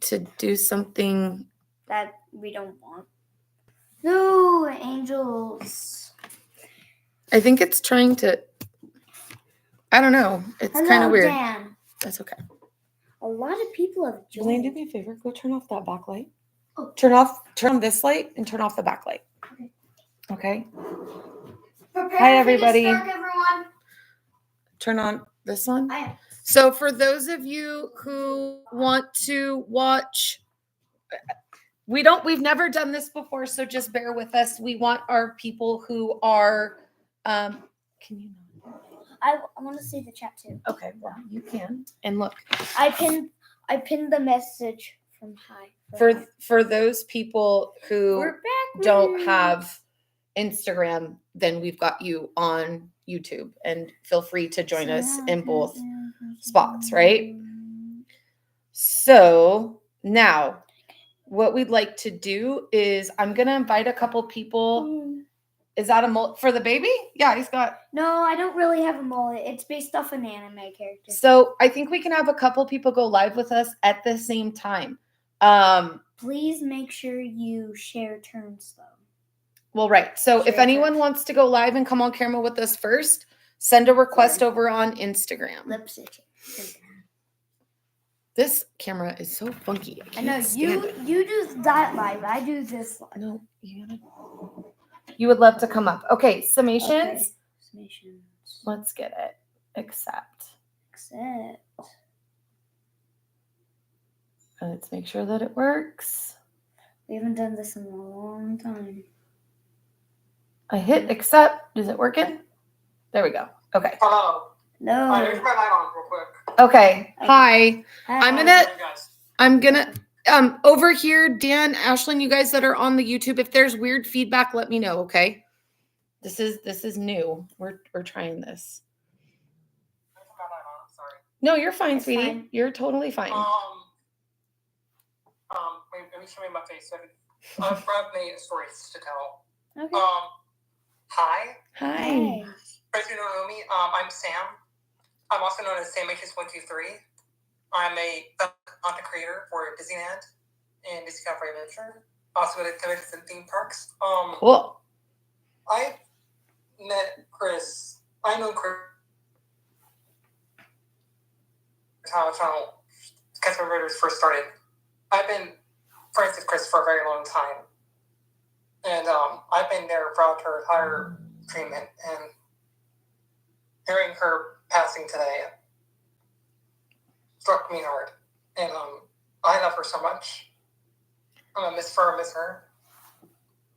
to do something that we don't want. No, angels. I think it's trying to. I don't know. It's kind of weird. Dan. That's okay. A lot of people have joined. Blaine, do me a favor. Go turn off that backlight. Oh. Turn on this light and turn off the backlight. Okay. Prepare Hi, everybody. For this, everyone. Turn on this one. So for those of you who want to watch, we've never done this before, so just bear with us. We want our people who are, can you? I want to see the chat too. Okay, well, you can. And look. I pinned the message from hi. For those people who don't have Instagram, then we've got you on YouTube, and feel free to join us in both spots, right? So now what we'd like to do is I'm going to invite a couple people. Is that a mullet for the baby? Yeah, he's got. No, I don't really have a mullet. It's based off an anime character. So I think we can have a couple people go live with us at the same time. Please make sure you share turns though. Well, right. So if anyone wants to go live and come on camera with us first, send a request over on Instagram. Lip syncing. This camera is so funky. I know you do that live. I do this live. No, you would love to come up. Okay, summations. Okay. Summations. Let's get it. Accept. Let's make sure that it works. We haven't done this in a long time. I hit accept. Is it working? There we go. Okay. Hello. No. There's my light on real quick. Okay. Hi. Hi. I'm gonna over here, Dan, Ashlyn, you guys that are on the YouTube, if there's weird feedback, let me know, okay? This is new. We're trying this. Sorry. No, you're fine, It's sweetie. fine. You're totally fine. Wait, let me show you my face. I've made stories to tell. Okay. Hi. Hi. For those who don't know me, I'm Sam. I'm also known as Sam H123. I'm a content creator for Disneyland and Disney California Adventure. Also at activities and theme parks. Cool. I met Chris. I know Chris. How Catherine Raiders first started. I've been friends with Chris for a very long time. And I've been there throughout her entire treatment, and hearing her passing today struck me hard. And I love her so much. I'm gonna miss her.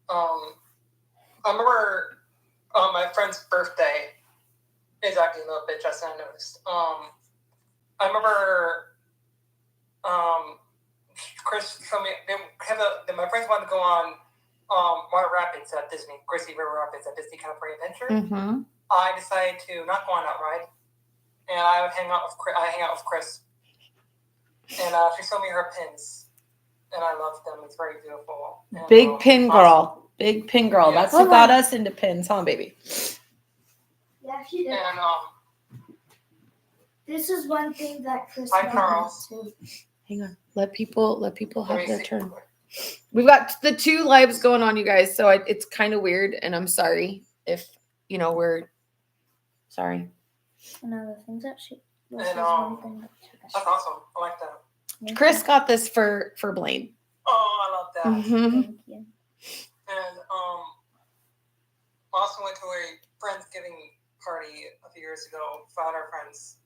I remember my friend's birthday is actually a little bit just I noticed. I remember Chris told me my friends wanted to go on Water Rapids at Disney, Gracie River Rapids at Disney California Adventure. Mm-hmm. I decided to not go on that ride, and I would hang out with Chris. And she showed me her pins, and I loved them. It's very beautiful. And, Big pin girl. Big pin girl. Yeah. That's what got us into pins, huh, baby? Yeah, she did. And this is one thing that Chris. Hi, Charles. Too. Hang on. Let people have their turn. We've got the two lives going on, you guys. So it's kind of weird, and I'm sorry if we're sorry. Another thing that she. And that's awesome. I like that. Chris got this for Blaine. Oh, I love that. Mm-hmm. Thank you. And also went to a Friendsgiving party a few years ago. Found our friends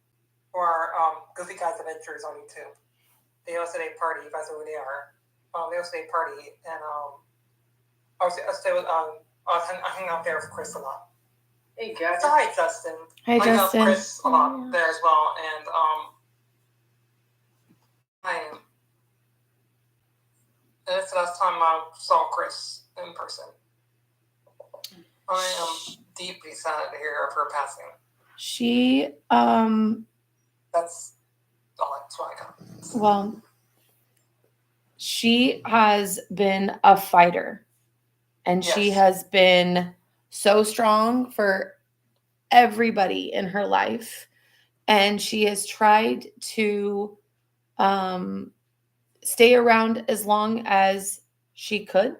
who are Goofy Guys Adventures on YouTube. They hosted a party. You guys know who they are. They hosted a party, and I hang out there with Chris a lot. Hey guys. Hi, Justin. Hi, Justin. I hang out with Chris a lot there as well, and that's the last time I saw Chris in person. I am deeply sad to hear of her passing. She That's what I got. well, she has been a fighter, and she has been so strong for everybody in her life, and she has tried to stay around as long as she could.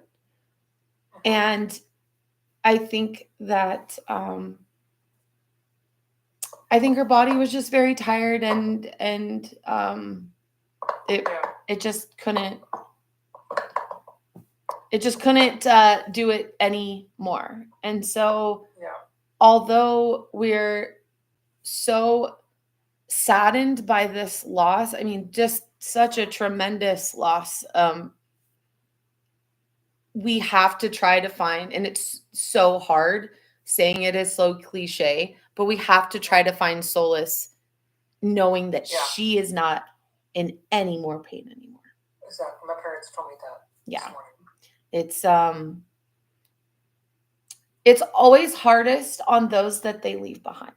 And I think that I think her body was just very tired, and it just couldn't do it anymore. And so although we're so saddened by this loss, I mean, just such a tremendous loss, we have to try to find, and it's so hard saying it is so cliche, but we have to try to find solace knowing that she is not in any more pain anymore. Exactly. My parents told me that. Yeah. It's always hardest on those that they leave behind,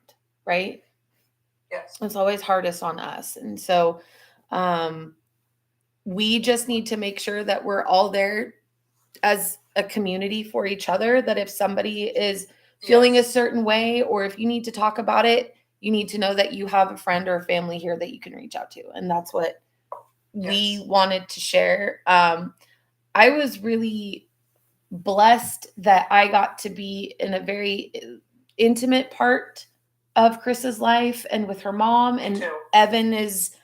right? Yes. It's always hardest on us. And so we just need to make sure that we're all there as a community for each other, that if somebody is feeling a certain way, or if you need to talk about it, you need to know that you have a friend or a family here that you can reach out to. And that's what we wanted to share. I was really blessed that I got to be in a very intimate part of Chris's life and with her mom, and Evan is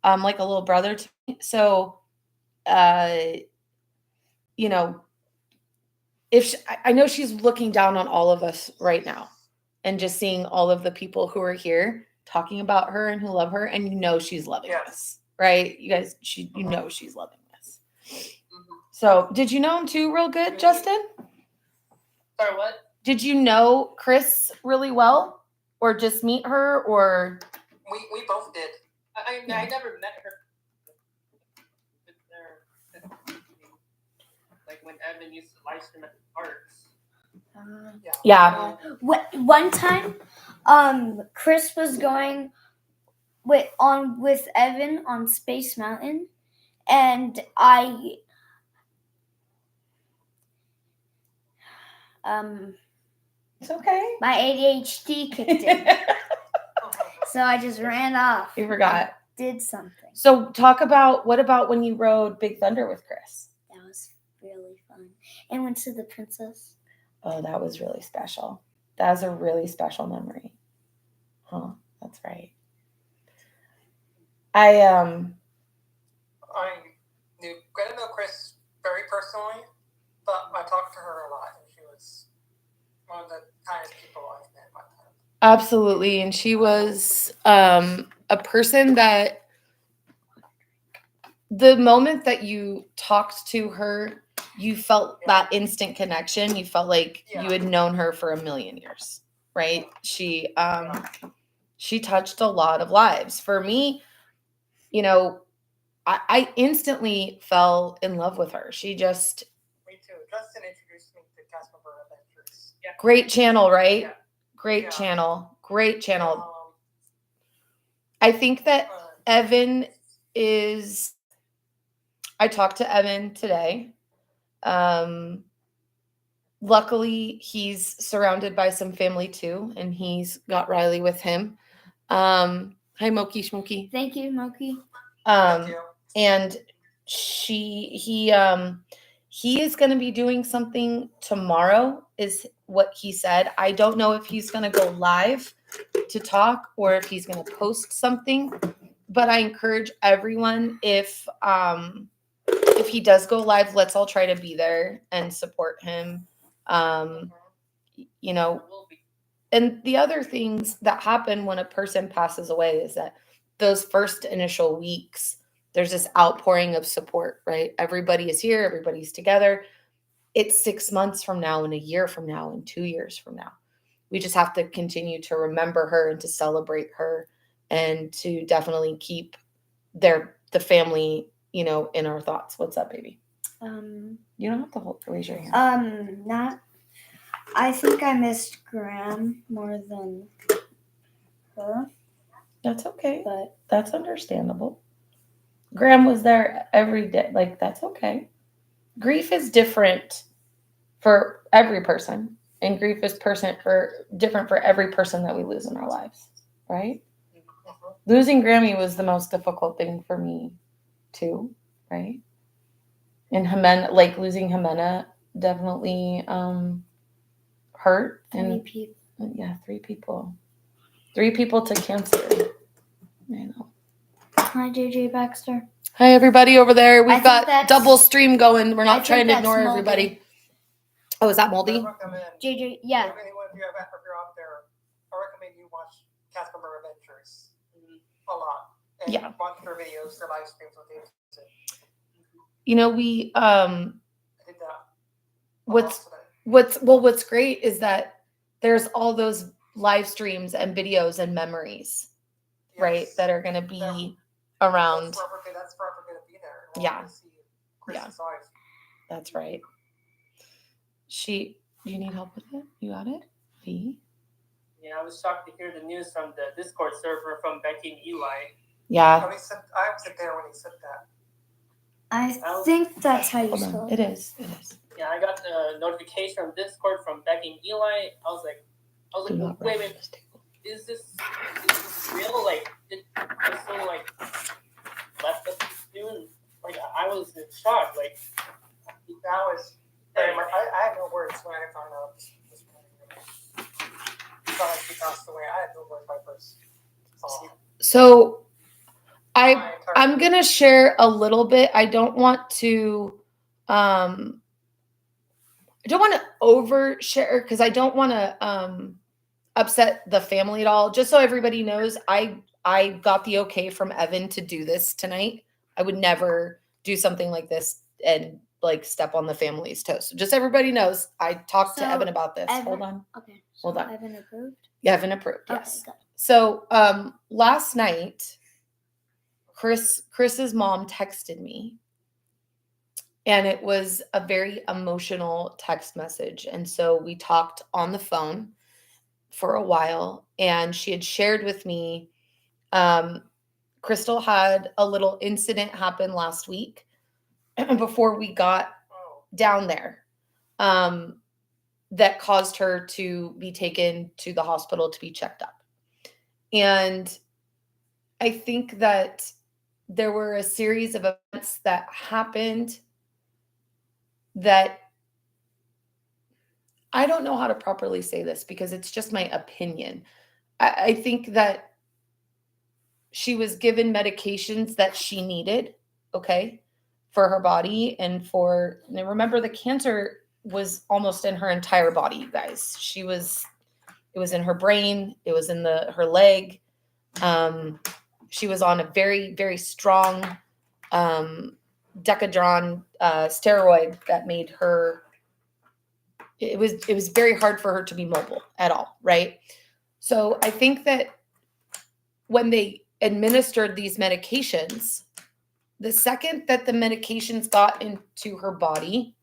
like a little brother to me. So, you know, I know she's looking down on all of us right now, and just seeing all of the people who are here talking about her and who love her, and she's loving us, right? You guys, she's loving us. So, did you know him too real good, Justin? Sorry, what? Did you know Chris really well, or just meet her, or? We both did. I never met her. Like when Evan used to live stream at the parks. Yeah. One time, Chris was going with Evan on Space Mountain, and it's okay. My ADHD kicked in, so I just ran off. You forgot. Did something. So what about when you rode Big Thunder with Chris? That was really fun. And went to the princess. Oh, that was really special. That was a really special memory. Huh, that's right. I didn't know Chris very personally, but I talked to her a lot, and she was one of the kindest people I've met in my life. Absolutely, and she was a person that the moment that you talked to her, you felt that instant connection. You felt like you had known her for a million years, right? She touched a lot of lives. For me, I instantly fell in love with her. She just... Me too. Justin introduced me to Cast Member Adventures. Yeah. Great channel, right? Yeah. Great channel. Great channel. I think that Evan is... I talked to Evan today. Luckily, he's surrounded by some family too, and he's got Riley with him. Hi, Moki Shmoki. Thank you, Moki. Thank you. And he is going to be doing something tomorrow, is what he said. I don't know if he's going to go live to talk or if he's going to post something, but I encourage everyone, if he does go live, let's all try to be there and support him. And the other things that happen when a person passes away is that those first initial weeks, there's this outpouring of support, right? Everybody is here, everybody's together. It's 6 months from now, and a year from now, and 2 years from now. We just have to continue to remember her and to celebrate her, and to definitely keep the family, in our thoughts. What's up, baby? You don't have to raise your hand. I think I missed Graham more than her. That's okay. But that's understandable. Graham was there every day. Like, that's okay. Grief is different for every person, and grief is different for every person that we lose in our lives, right? Losing Grammy was the most difficult thing for me too. right? And Jimena, like losing Jimena definitely hurt. And people. yeah, 3 people. 3 people to cancer. I know. Hi, JJ Baxter. Hi, everybody over there. I We've think got that's- double stream going. We're I not think trying to that's ignore moldy. everybody. Oh, is that moldy? I recommend, JJ, yeah. if anyone, if you're out there, I recommend you watch cast member adventures a lot. And Yeah. watch their videos, their live streams with you. You know, we I did that. what's great is that there's all those live streams and videos and memories, right, that are going to be around. That's forever going to be there. We'll Yeah. always see Chris's life. That's right. Do you need help with it? You got it? V? Yeah, I was shocked to hear the news from the Discord server from Becky and Eli. Yeah. I was there when he said that. I think that's how you Hold spell on. it. It is. Yeah, I got the notification from Discord from Becky and Eli. I was like, Do not wait, rush this table. is this real? Like, it was so like left us soon. Like, I was in shock. Like, That was very much. I had no words when I found out this morning. I thought she passed away. I had no words when I first saw her. So I'm going to share a little bit. I don't want to overshare because I don't want to upset the family at all. Just so everybody knows, I got the okay from Evan to do this tonight. I would never do something like this and like step on the family's toes. So just everybody knows, I talked to So, Evan about this. Evan- Hold on. Okay. Hold on. Evan approved? Yeah, Evan approved. Yes. Okay, good. So last night, Chris's mom texted me, and it was a very emotional text message. And so we talked on the phone for a while, and she had shared with me, Crystal had a little incident happen last week before we got down there, that caused her to be taken to the hospital to be checked up. And I think that there were a series of events that happened that I don't know how to properly say this because it's just my opinion. I think that she was given medications that she needed, okay, for her body and remember the cancer was almost in her entire body, you guys. It was in her brain, it was in her leg. She was on a very, very strong Decadron steroid that made her, it was very hard for her to be mobile at all, right? So I think that when they administered these medications, the second that the medications got into her body,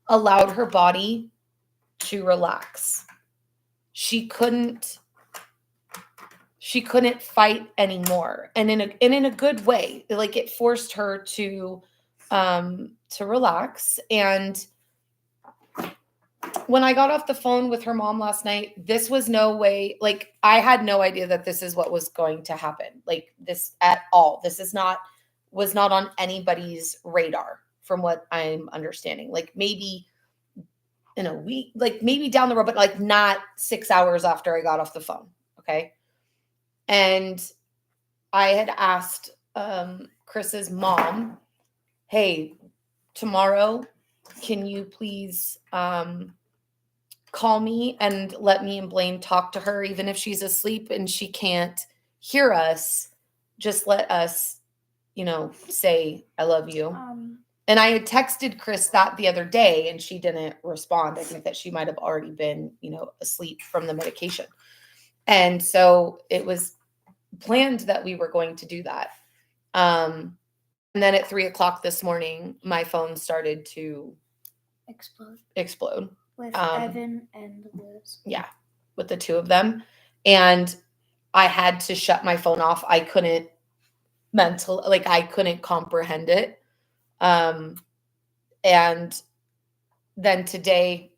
allowed her body to relax. She couldn't fight anymore, and in a good way. Like, it forced her to relax. And when I got off the phone with her mom last night, this was no way, like, I had no idea that this is what was going to happen, like this at all. This was not on anybody's radar from what I'm understanding. Like, maybe in a week, like maybe down the road, but like not 6 hours after I got off the phone. Okay. And I had asked Chris's mom, hey, tomorrow, can you please call me and let me and Blaine talk to her, even if she's asleep and she can't hear us, just let us, say, I love you. And I had texted Chris that the other day and she didn't respond. I think that she might have already been, asleep from the medication. And so it was planned that we were going to do that. And then at 3:00 this morning, my phone started to explode. With Evan and Liz. Yeah, with the two of them. And I had to shut my phone off. I couldn't I couldn't comprehend it. And then today,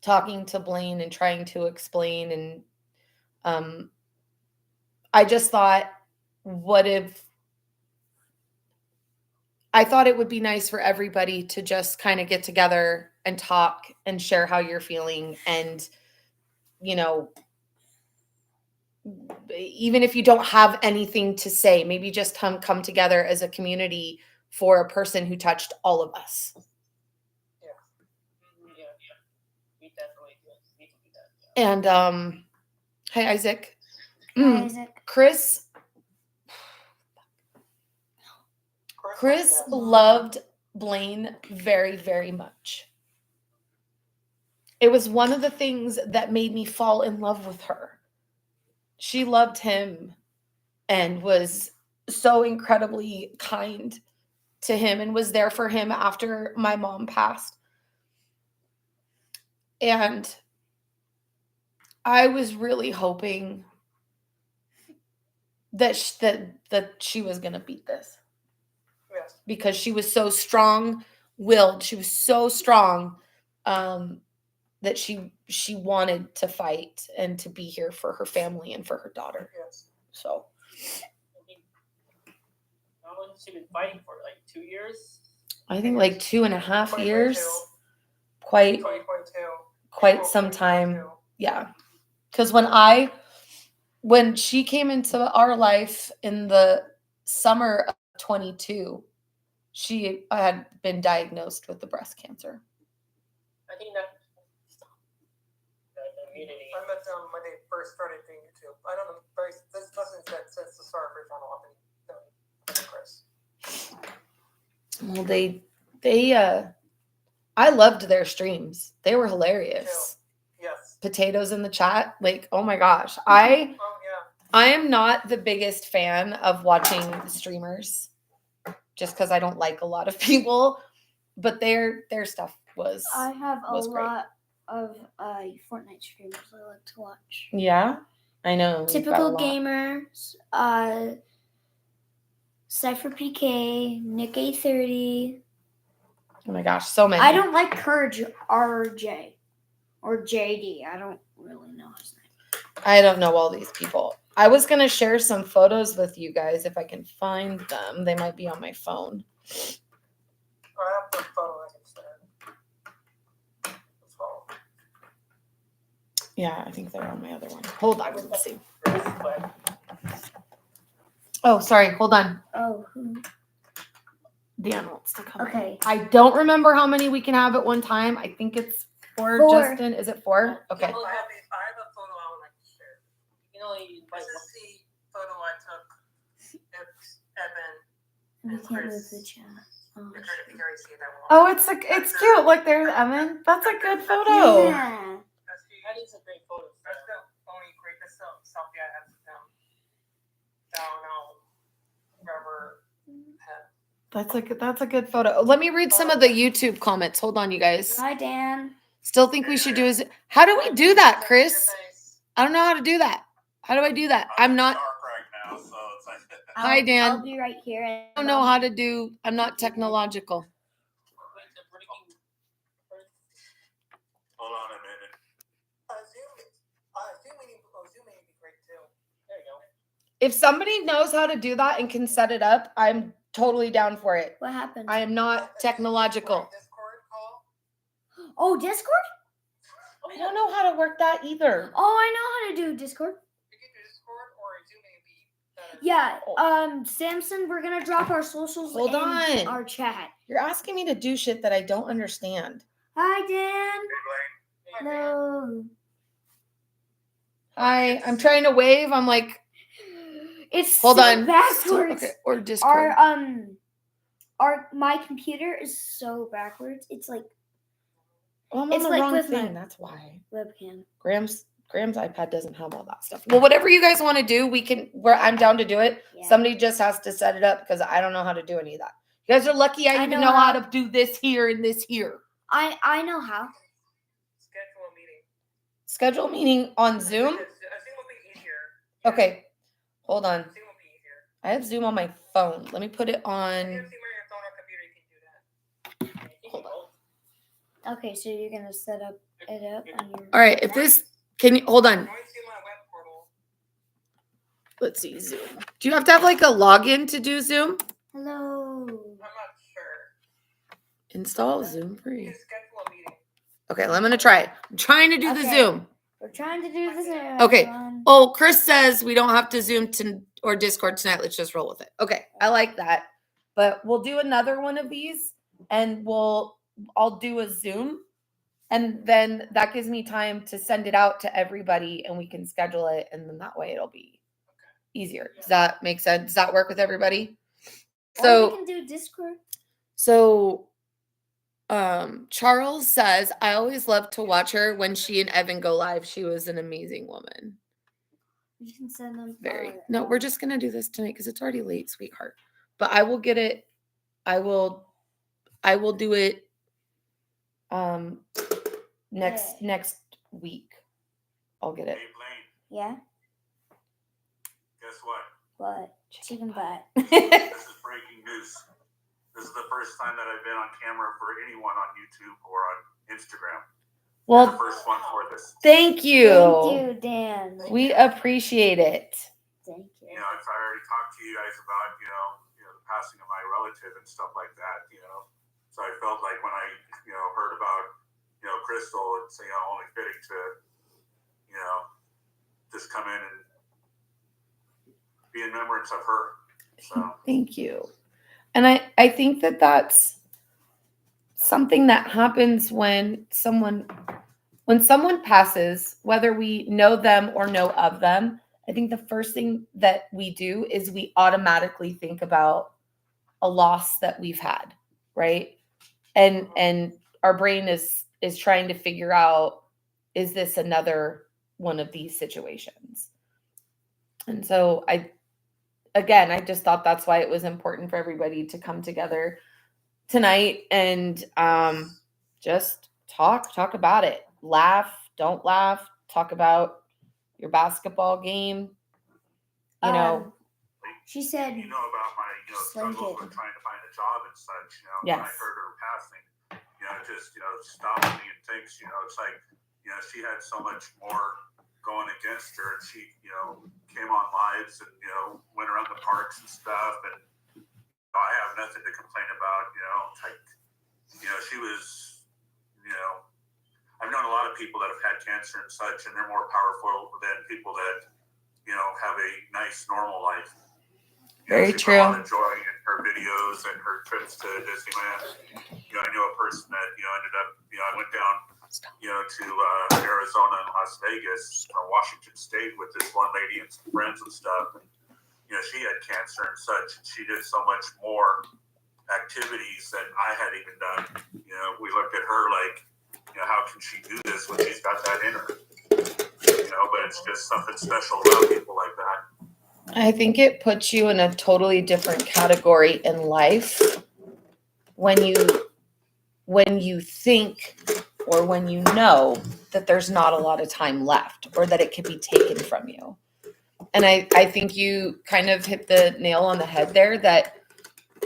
talking to Blaine and trying to explain, and I just thought, what if I thought it would be nice for everybody to just kind of get together and talk and share how you're feeling. And, you know, even if you don't have anything to say, maybe just come together as a community for a person who touched all of us. Yeah. We definitely need to do that. And hi Isaac. Hi, Isaac. Chris loved Blaine very, very much. It was one of the things that made me fall in love with her. She loved him and was so incredibly kind to him and was there for him after my mom passed. And I was really hoping that she was going to beat this. Yes. Because she was so strong-willed. She was so strong that she wanted to fight and to be here for her family and for her daughter. Yes. So. How long has she been fighting for? Like 2 years? I think like 2.5 years. 2022. Quite some time. Yeah. Because when she came into our life in the summer of 22, she had been diagnosed with the breast cancer. I think that the immunity. I met them when they first started doing YouTube. I don't know. This doesn't fit since the start of her channel. I've been Chris. Well, I loved their streams. They were hilarious. Yes. Potatoes in the chat. Like, oh my gosh. I Oh yeah. am not the biggest fan of watching streamers just because I don't like a lot of people, but their stuff was I have a was great. lot of Fortnite streamers I like to watch. Yeah, I know. Typical gamers, Cypher PK, Nick A30. Oh my gosh, so many. I don't like Courage RJ or JD. I don't really know his name. I don't know all these people. I was going to share some photos with you guys if I can find them. They might be on my phone. I have the photo I can share. Yeah, I think they're on my other one. Hold on, let's see. But Oh, sorry. Hold on. Oh, who? Dan wants to come. Okay. I don't remember how many we can have at one time. I think it's 4, 4. Justin. Is it 4? Okay. I have a photo I would like to share. you know, you This is the photo I took of Evan. We And can't move Chris. the chat. Oh, I tried to figure out see that one. Oh, it's cute. Look, there's Evan. That's a good photo. yeah. that is a great photo. That's the only great selfie I have with them. Down wherever. That's a good photo. Let me read some of the YouTube comments. Hold on, you guys. Hi, Dan. Still think we should do is how do we do that, Chris? I don't know how to do that. How do I do that? I'm not. Dark right now, so it's like Hi, Dan. I'll be right here. I don't know how to do. I'm not technological. hold on a minute. Zoom may be great too. There you go. If somebody knows how to do that and can set it up, I'm totally down for it. What happened? I am not technological. Discord call. Oh, Discord? I don't know how to work that either. Oh, I know how to do Discord. You can do Discord or Zoom may be better. Yeah. Samson, we're gonna drop our socials Hold in on. our chat. You're asking me to do shit that I don't understand. Hi, Dan. Hey, Blaine. Hello. Hi, I'm trying to wave. I'm like, It's hold so on. backwards. Okay, or Discord. My computer is so backwards. It's like Well, I'm it's on the like wrong with my- thing. That's why. webcam. Graham's iPad doesn't have all that stuff. Well, whatever you guys want to do, I'm down to do it. Yeah. Somebody just has to set it up because I don't know how to do any of that. You guys are lucky I even know know how how. to do this here and this here. I know how. Schedule a meeting. Schedule a meeting on Zoom. Zoom will be easier. Okay, hold on. Zoom will be easier. I have Zoom on my phone. Let me put it If you on. have Zoom on your phone or computer, you can do that. Hold on. Okay, so you're gonna set it up on your. All right, if this can you hold on. Join Zoom on a web portal. Let's see Zoom. Do you have to have like a login to do Zoom? Hello. I'm not Install Zoom You free. can schedule a meeting. Okay, I'm gonna try it. I'm trying to do the Okay. Zoom. We're trying to do this. Okay. everyone. Oh, Chris says we don't have to Zoom to or Discord tonight. Let's just roll with it. Okay, I like that. But we'll do another one of these, and I'll do a Zoom, and then that gives me time to send it out to everybody, and we can schedule it, and then that way it'll be easier. Does that make sense? Does that work with everybody? Or So we can do Discord. So Charles says, I always loved to watch her when she and Evan go live. She was an amazing woman. You can send them. Very. No, we're just gonna do this tonight because it's already late, sweetheart. But I will get it. I will do it next week. I'll get it. Hey, Blaine, Yeah. guess what? What? Chicken butt. This is breaking news. This is the first time that I've been on camera for anyone on YouTube or on Instagram. You're the Well, first one for this. thank you. Thank you, Dan. We appreciate it. Thank you. You know, if I already talked to you guys about, the passing of my relative and stuff like that, So I felt like when I, heard about, Crystal, it's, only fitting to, just come in and be in remembrance of her. So. Thank you. And I think that that's something that happens when someone passes, whether we know them or know of them. I think the first thing that we do is we automatically think about a loss that we've had, right? And our brain is trying to figure out, is this another one of these situations? And so I just thought that's why it was important for everybody to come together tonight and just talk about it. Laugh, don't laugh, talk about your basketball game. She said. You know about my struggles with trying to find a job and such. Yes. When I heard her passing, it just stopped me and thinks. It's like she had so much more going against her, and she came on lives and went around the parks and stuff, and I have nothing to complain about. She was I've known a lot of people that have had cancer and such, and they're more powerful than people that have a nice normal life. Very she true. put a lot of joy in her videos and her trips to Disneyland. I knew a person that ended up. I went down to Arizona and Las Vegas or Washington State with this one lady and some friends and stuff. And, she had cancer and such. And she did so much more activities than I had even done. We looked at her like, how can she do this when she's got that in her? But it's just something special about people like that. I think it puts you in a totally different category in life when you think or when you know that there's not a lot of time left or that it could be taken from you. And I think you kind of hit the nail on the head there, that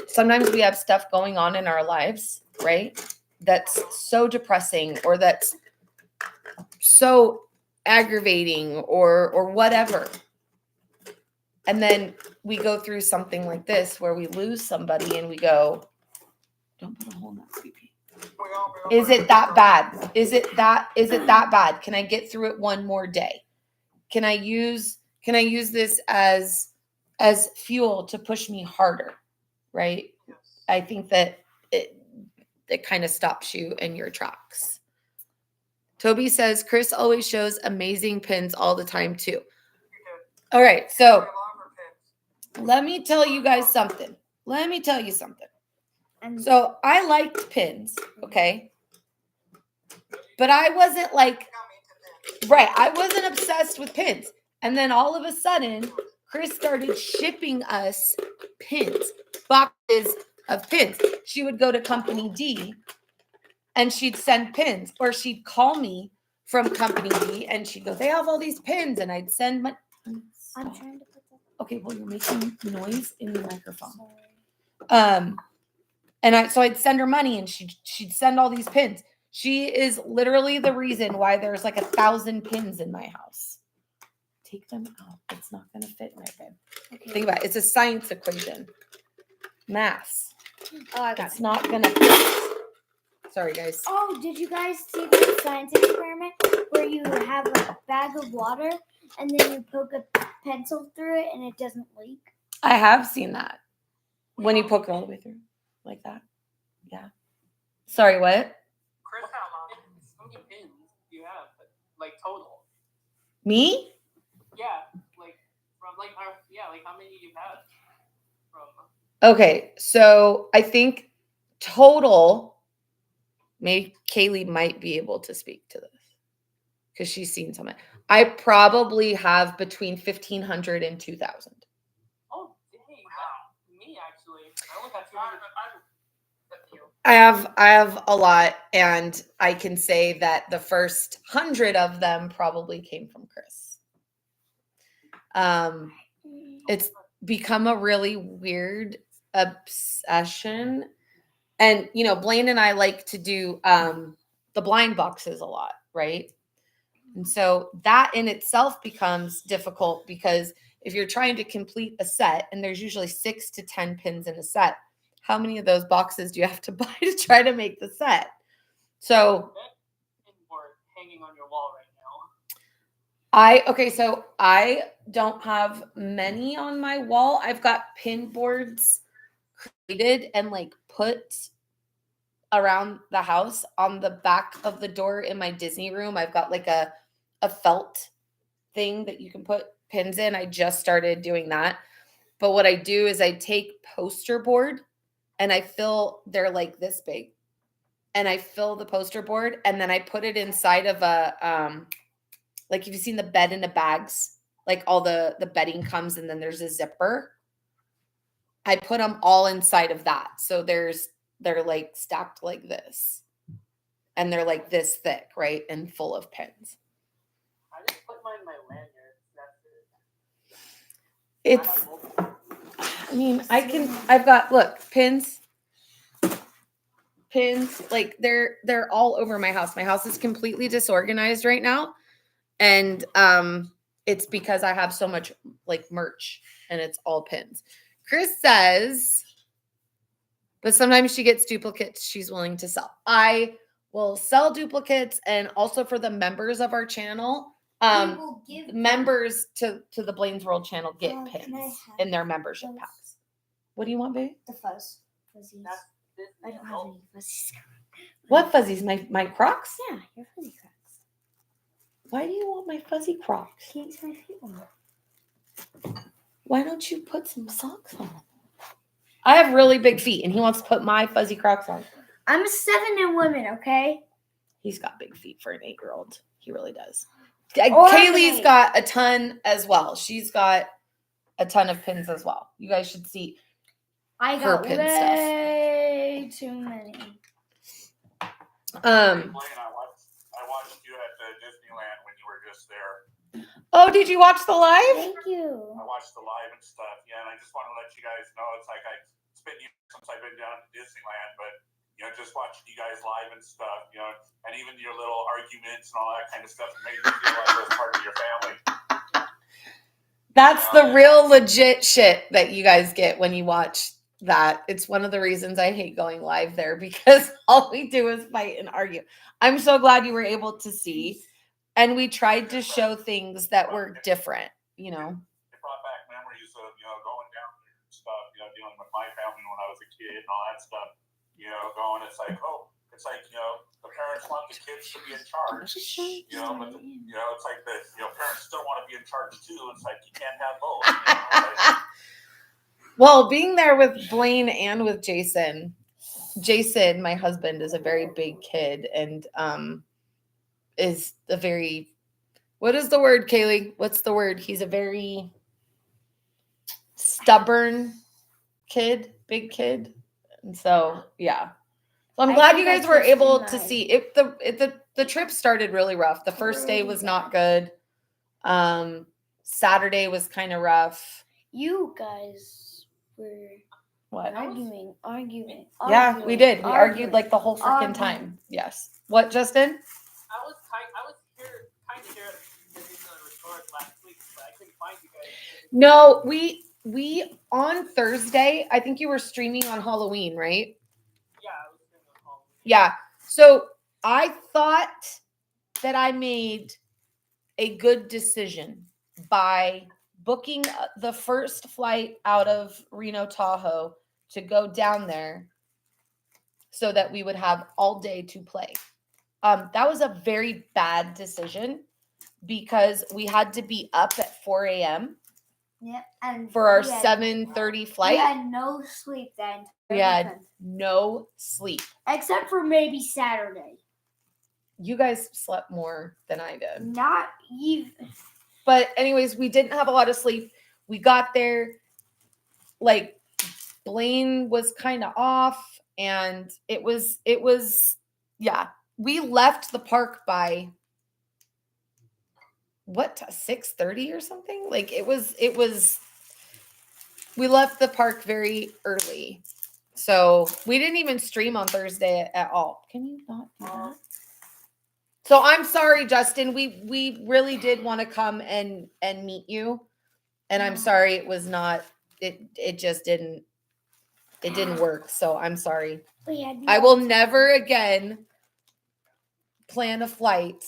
sometimes we have stuff going on in our lives, right? That's so depressing or that's so aggravating or whatever. And then we go through something like this where we lose somebody and we go, don't put a hole in that sweet pea. Is it that bad? Is it that bad? Can I get through it one more day? Can I use this as fuel to push me harder? Right? I think that it kind of stops you in your tracks. Toby says Chris always shows amazing pins all the time too. All right, so let me tell you guys something. So I liked pins, okay? But I wasn't I wasn't obsessed with pins. And then all of a sudden, Chris started shipping us pins, boxes of pins. She would go to Company D and she'd send pins, or she'd call me from Company D and she'd go, they have all these pins, and I'd send my. I'm trying to put that. Okay, well, you're making noise in the microphone. So I'd send her money and she'd send all these pins. She is literally the reason why there's like 1,000 pins in my house. Take them out. It's not going to fit right there. Okay. Think about it. It's a science equation. Mass. Oh, I got It's not going to fit. Sorry, guys. Oh, did you guys see the science experiment where you have a bag of water and then you poke a pencil through it and it doesn't leak? I have seen that. When you poke it all the way through, like that. Yeah. Sorry, what? Chris, how many pins do you have? Like total? Me? Yeah, like from like how many you have from? Okay, so I think total, maybe Kaylee might be able to speak to this because she's seen some. I probably have between 1,500 and 2,000. Oh, dang! Wow. Me actually, I only got 200. I have a lot, and I can say that the first 100 of them probably came from Chris. It's become a really weird obsession. And, you know, Blaine and I like to do the blind boxes a lot, right? And so that in itself becomes difficult because if you're trying to complete a set and there's usually 6 to 10 pins in a set, how many of those boxes do you have to buy to try to make the set? So hanging on your wall right now. So I don't have many on my wall. I've got pin boards created and like put around the house. On the back of the door in my Disney room, I've got like a felt thing that you can put pins in. I just started doing that. But what I do is I take poster board and they're like this big. And I fill the poster board and then I put it inside of a like if you've seen the bed in the bags, like all the bedding comes and then there's a zipper. I put them all inside of that. So they're like stacked like this. And they're like this thick, right? And full of pins. I just put mine in my lanyard. That's it. I've got, look, pins, like they're all over my house. My house is completely disorganized right now. And it's because I have so much like merch and it's all pins. Chris says, but sometimes she gets duplicates she's willing to sell. I will sell duplicates, and also for the members of our channel, members to the Blaine's World channel get pins in their membership packs. What do you want, babe? The fuzzies. I don't have any fuzzies. What fuzzies? My Crocs? Yeah, your fuzzy Crocs. Why do you want my fuzzy Crocs? Keeps my feet warm. Why don't you put some socks on? I have really big feet, and he wants to put my fuzzy Crocs on. I'm a 7 in women, okay? He's got big feet for an 8-year-old. He really does. Or Kaylee's got a ton as well. She's got a ton of pins as well. You guys should see I her got pin way too many. I watched you at Disneyland when you were just there. Oh, did you watch the live? Thank you. I watched the live and stuff. Yeah, and I just want to let you guys know it's like it's been years since I've been down to Disneyland, but you know, just watching you guys live and stuff, you know, and even your little arguments and all that kind of stuff made me feel like I was part of your family. That's the real legit shit that you guys get when you watch that. It's one of the reasons I hate going live there because all we do is fight and argue. I'm so glad you were able to see. And we tried to show things that were different, you know. It brought back memories of, you know, going down there and stuff, you know, dealing with my family when I was a kid and all that stuff. You know, it's like, you know, the parents want the kids to be in charge, you know, but, you know, it's like parents still want to be in charge too. It's like, you can't have both. You know? Well, being there with Blaine and with Jason, my husband, is a very big kid and is a very, what is the word, Kaylee? What's the word? He's a very stubborn kid, big kid. And so, yeah. So I'm glad you guys were able to see it. The trip started really rough. The first day was not good. Saturday was kind of rough. You guys were arguing. Yeah, we did. We argued like the whole freaking time. Yes. What, Justin? I was here at Disneyland Resort last week, but I couldn't find you guys. No, we on Thursday, I think you were streaming on Halloween, right? Yeah, I was streaming on Halloween. Yeah. So I thought that I made a good decision by booking the first flight out of Reno Tahoe to go down there so that we would have all day to play. That was a very bad decision because we had to be up at 4 a.m. Yep. And for our we had- 7:30 flight. We had no sleep then. We had no sleep. Except for maybe Saturday. You guys slept more than I did. Not even. But anyways, we didn't have a lot of sleep. We got there, like Blaine was kind of off, and it was, yeah. We left the park by what, 6:30 or something? Like it was, we left the park very early. So we didn't even stream on Thursday at all. Can you not do that? So I'm sorry, Justin. We really did want to come and meet you. And I'm sorry it was not, it just didn't work. So I'm sorry. I will never again plan a flight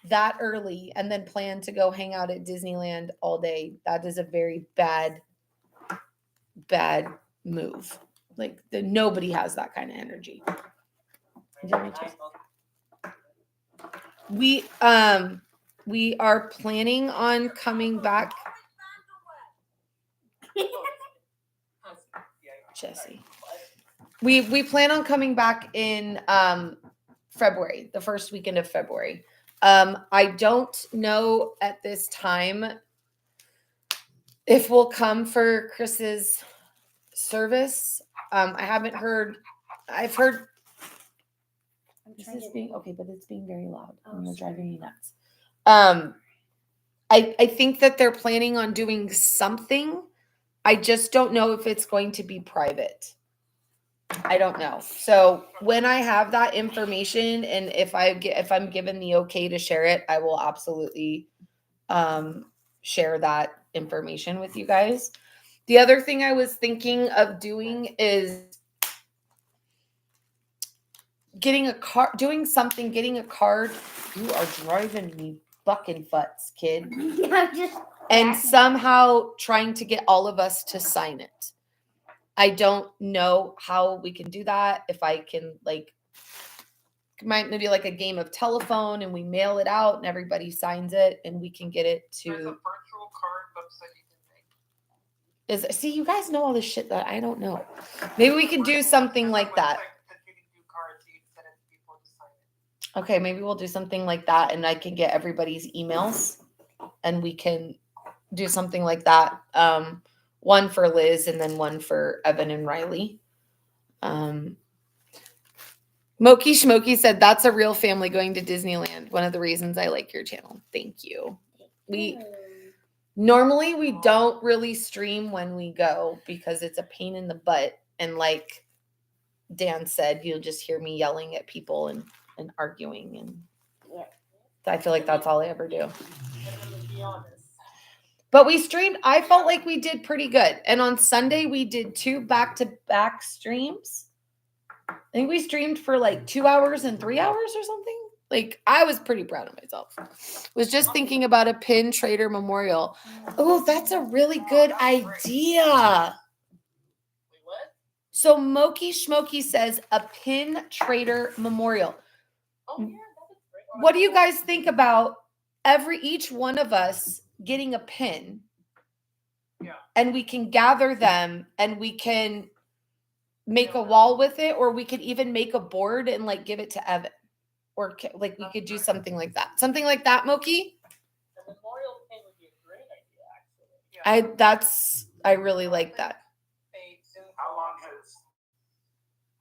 that early and then plan to go hang out at Disneyland all day. That is a very bad move. Like nobody has that kind of energy. We are planning on coming back. Jesse. We plan on coming back in February, the first weekend of February. I don't know at this time if we'll come for Chris's service. I haven't heard. I've heard. Is this being okay? But it's being very loud and you're driving me nuts. I think that they're planning on doing something. I just don't know if it's going to be private. I don't know. So when I have that information and if I'm given the okay to share it, I will absolutely share that information with you guys. The other thing I was thinking of doing is getting a car. You are driving me fucking butts, kid. And somehow trying to get all of us to sign it. I don't know how we can do that. If I can maybe like a game of telephone and we mail it out and everybody signs it and we can get it to. There's a virtual card website you can make. See, you guys know all this shit that I don't know. Maybe we can do something like that. Okay, maybe we'll do something like that and I can get everybody's emails and we can do something like that. One for Liz and then one for Evan and Riley. Moki Schmoki said, that's a real family going to Disneyland. One of the reasons I like your channel. Thank you. Normally we don't really stream when we go because it's a pain in the butt. And like Dan said, you'll just hear me yelling at people and arguing. And I feel like that's all I ever do. But we streamed. I felt like we did pretty good. And on Sunday, we did 2 back-to-back streams. I think we streamed for like 2 hours and 3 hours or something. Like, I was pretty proud of myself. Was just thinking about a pin trader memorial. Oh, that's a really good idea. So Moki Schmoki says a pin trader memorial. What do you guys think about each one of us getting a pin? Yeah. And we can gather them and we can make a wall with it, or we could even make a board and like give it to Evan. Or like we could do something like that. Something like that, Moki? The memorial pin would be a great idea, actually. I really like that.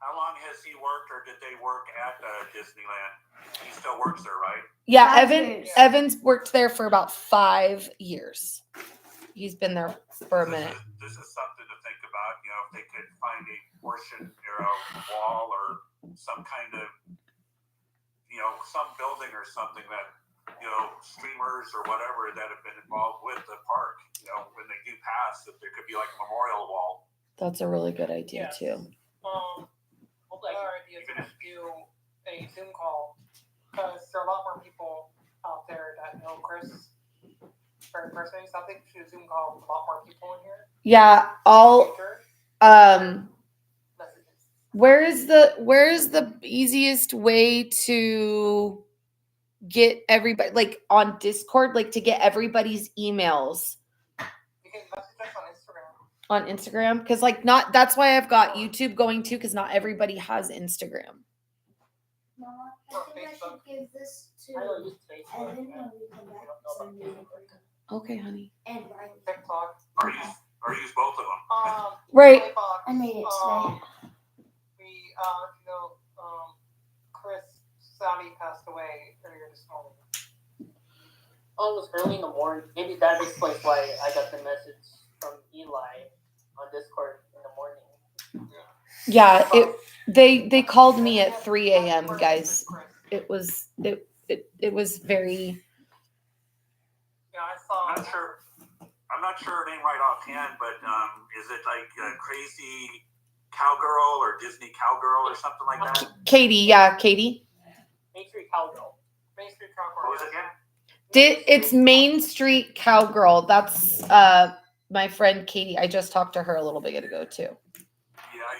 How long has he worked, or did they work at Disneyland? He still works there, right? Yeah, 5 years. Evan's worked there for about 5 years. He's been there for a minute. This is something to think about. You know, if they could find a portion, wall or some kind of, some building or something that, streamers or whatever that have been involved with the park, when they do pass, that there could be like a memorial wall. That's a really good idea too. Our idea is to do a person. So I think we should Zoom call a lot more people in here. Yeah, I'll Messages. where is the easiest way to get everybody, like on Discord, like to get everybody's emails You can message us on Instagram. on Instagram? Because like not that's why I've got YouTube going too, because not everybody has Instagram. Mama, Or I think I Facebook. should give this I to don't use Facebook. Evan when we come back. I don't know about Facebook. Okay, honey. And Riley. TikTok. Or use both of them. Right. Playbox, I made it today. We, Chris Sally passed away earlier this morning. Oh, it was early in the morning. Maybe that explains why I got the message from Eli on Discord in the morning. Yeah, they called me at 3 a.m. guys. It was very. Yeah, I saw. I'm not sure her name right offhand, but is it like Crazy Cowgirl or Disney Cowgirl or something like that? Katie, yeah, Katie. Main Street Cowgirl. Main Street Cowgirl. What was it again? It's Main Street Cowgirl. That's my friend Katie. I just talked to her a little bit ago too. Yeah, I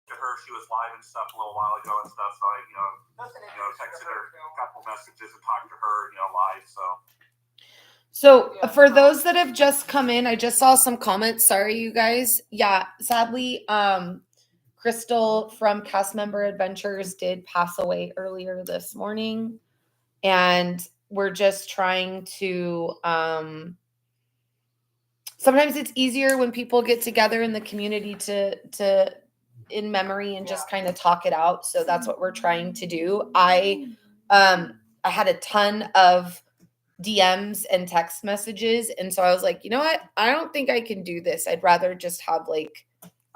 to her. She was live and stuff a little while ago and stuff. So I, texted her a couple messages and talked to her, live. So for those that have just come in, I just saw some comments. Sorry, you guys. Yeah, sadly, Crystal from Cast Member Adventures did pass away earlier this morning, and we're just trying to. Sometimes it's easier when people get together in the community to in memory and just kind of talk it out. So that's what we're trying to do. I had a ton of DMs and text messages, and so I was like, you know what? I don't think I can do this. I'd rather just have like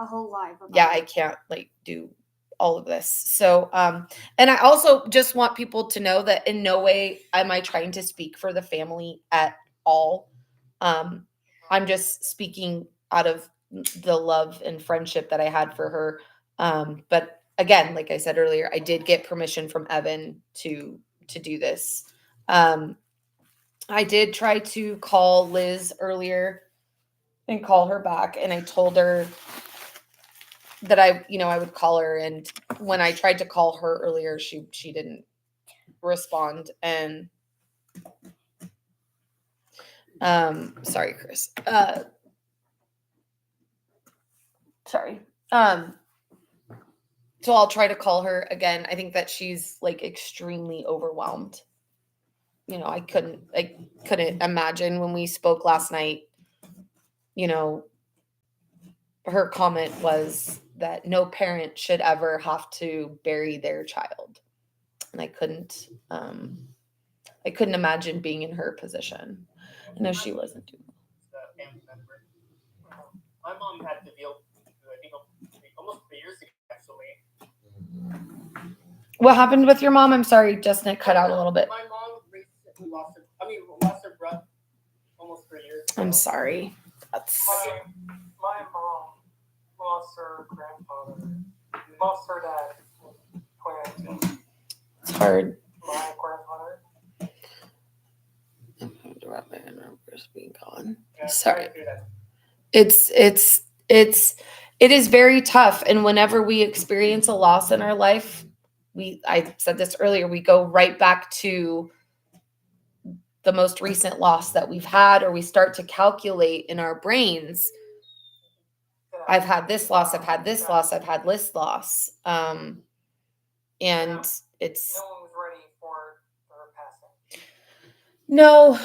A whole live. yeah, I can't like do all of this. So and I also just want people to know that in no way am I trying to speak for the family at all. I'm just speaking out of the love and friendship that I had for her. But again, like I said earlier, I did get permission from Evan to do this. I did try to call Liz earlier and call her back, and I told her that I would call her, and when I tried to call her earlier, she didn't respond. And sorry, Chris. Sorry. So I'll try to call her again. I think that she's like extremely overwhelmed. I couldn't imagine when we spoke last night, her comment was that no parent should ever have to bury their child. And I couldn't imagine being in her position. I know she wasn't doing The family member. My mom had to deal with, I think, almost 3 years ago, actually. What happened with your mom? I'm sorry, Justin, it cut out a little bit. My mom recently lost her breath almost 3 years ago. I'm sorry. That's My mom lost her grandfather. Lost her dad. 2019. it's hard. My grandfather. Being gone. Yeah, Sorry. to hear that. It is very tough, and whenever we experience a loss in our life, I said this earlier, we go right back to the most recent loss that we've had, or we start to calculate in our brains, I've had this loss, I've had this loss, I've had this loss. And it's No one was ready for her passing. no,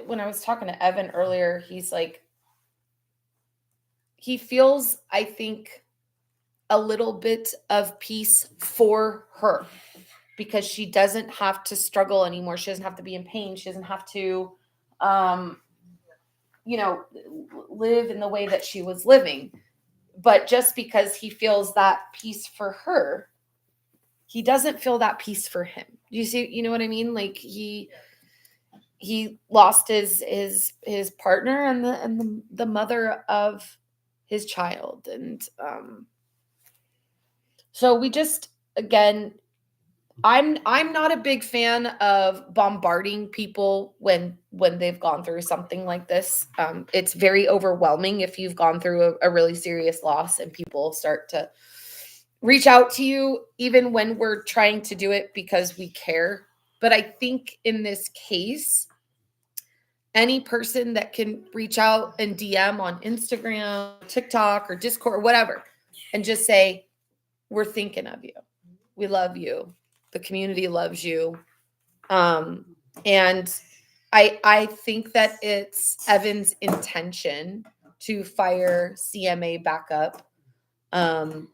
when I was talking to Evan earlier, he's like, he feels, I think, a little bit of peace for her because she doesn't have to struggle anymore. She doesn't have to be in pain. She doesn't have to, live in the way that she was living. But just because he feels that peace for her, he doesn't feel that peace for him. You see, you know what I mean? Like he lost his partner and the mother of his child. And so we just, again, I'm not a big fan of bombarding people when they've gone through something like this. It's very overwhelming if you've gone through a really serious loss and people start to reach out to you, even when we're trying to do it because we care. But I think in this case, any person that can reach out and DM on Instagram, TikTok, or Discord, or whatever, and just say, we're thinking of you. We love you. The community loves you. And I think that it's Evan's intention to fire CMA back up and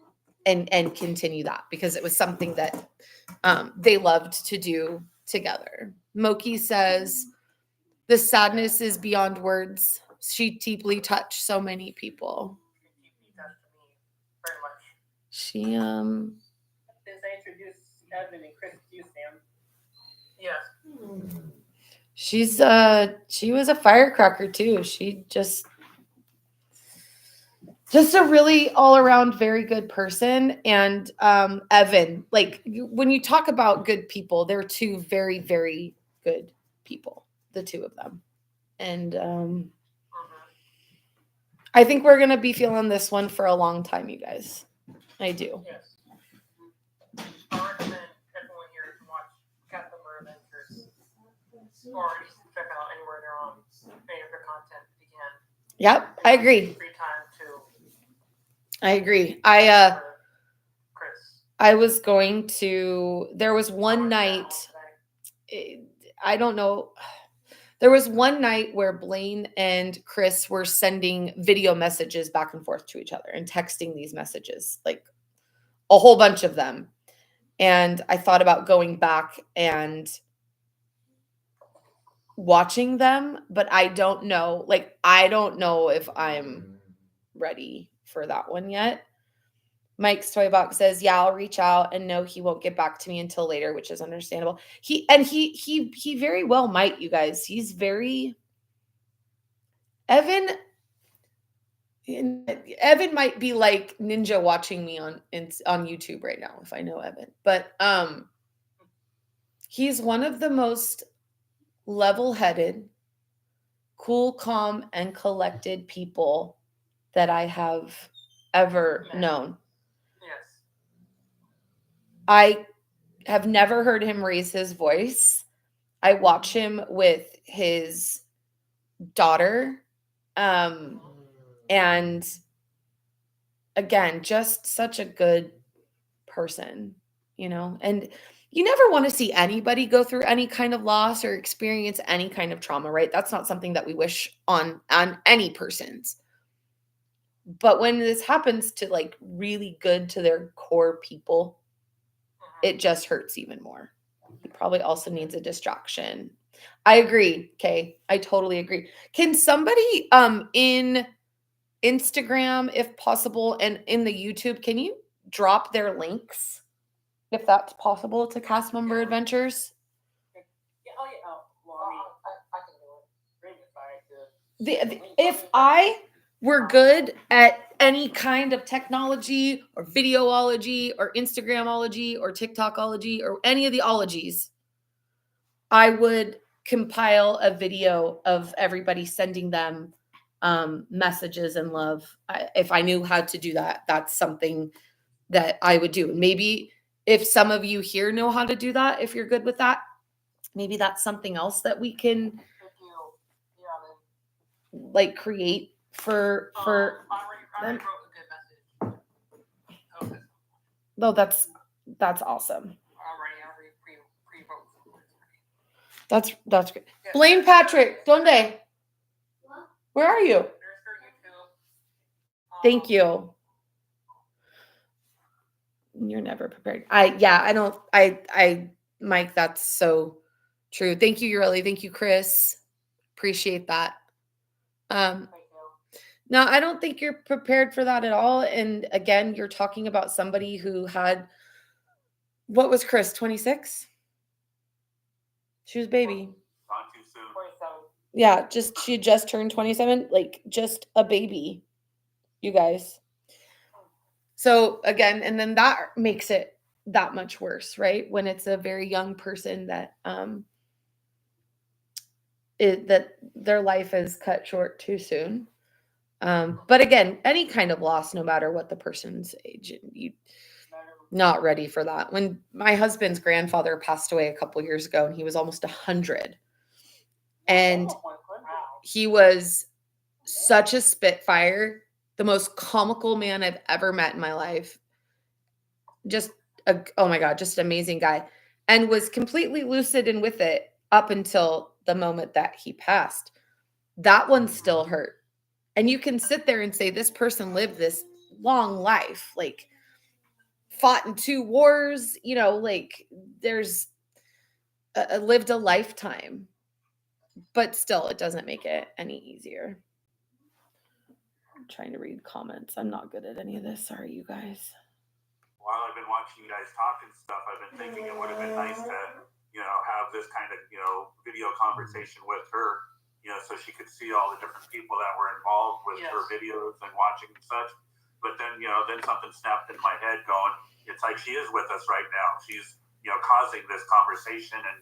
continue that because it was something that they loved to do together. Moki says, the sadness is beyond words. She deeply touched so many people. Deeply touched me very much. She Since I introduced Evan and Chris to you, Sam. Yes. she was a firecracker too. She just a really all around very good person. And Evan, like when you talk about good people, they're two very, very good people, the two of them. And I think we're going to be feeling this one for a long time, you guys. I do. Yes. I recommend everyone here to watch Cat Number Adventures, or at least check out anywhere they're on any of their content if you can. Yep, I agree. Free time to. I agree. Chris. I was going to. There was one night. I don't know. There was one night where Blaine and Chris were sending video messages back and forth to each other and texting these messages, like a whole bunch of them. And I thought about going back and watching them, but I don't know. Like, I don't know if I'm ready for that one yet. Mike's Toy Box says, yeah, I'll reach out and no, he won't get back to me until later, which is understandable. He very well might, you guys. He's very Evan might be like ninja watching me on YouTube right now if I know Evan. But he's one of the most level-headed, cool, calm, and collected people that I have ever known. Yes. I have never heard him raise his voice. I watch him with his daughter. And again, just such a good person, you know, and you never want to see anybody go through any kind of loss or experience any kind of trauma, right? That's not something that we wish on any person's. But when this happens to like really good to their core people, it just hurts even more. He probably also needs a distraction. I agree, Kay. I totally agree. Can somebody in Instagram, if possible, and in the YouTube, can you drop their links, if that's possible, to Cast Member Adventures? Yeah, I can do it. If I were good at any kind of technology or videology or Instagramology or TikTokology or any of the ologies, I would compile a video of everybody sending them messages and love. If I knew how to do that, that's something that I would do. Maybe if some of you here know how to do that, if you're good with that, maybe that's something else that we can like create for I already them. wrote a good message. No, that's awesome. I already pre-wrote. That's great. Blaine Patrick, donde? Where are you? There's her YouTube. Thank you. You're never prepared. I Mike, that's so true. Thank you, Ureli. Thank you, Chris. Appreciate that. No, I don't think you're prepared for that at all. And again, you're talking about somebody who had, what was Chris, 26? She was baby. Not too soon. 27. Yeah, she just turned 27, like just a baby, you guys. So again, and then that makes it that much worse, right? When it's a very young person that that their life is cut short too soon. But again, any kind of loss, no matter what the person's age, you not ready for that. When my husband's grandfather passed away a couple years ago, and he was almost 100, and he was such a spitfire, the most comical man I've ever met in my life. Just oh my God, just an amazing guy, and was completely lucid and with it up until the moment that he passed. That one still hurt. And you can sit there and say, this person lived this long life, like fought in 2 wars, like there's lived a lifetime, but still it doesn't make it any easier. I'm trying to read comments. I'm not good at any of this. Sorry, you guys. While I've been watching you guys talk and stuff, I've been thinking it would have been nice to, have this kind of, video conversation with her, so she could see all the different people that were involved with her videos and watching and such. But then, then something snapped in my head going, it's like she is with us right now. She's, causing this conversation and,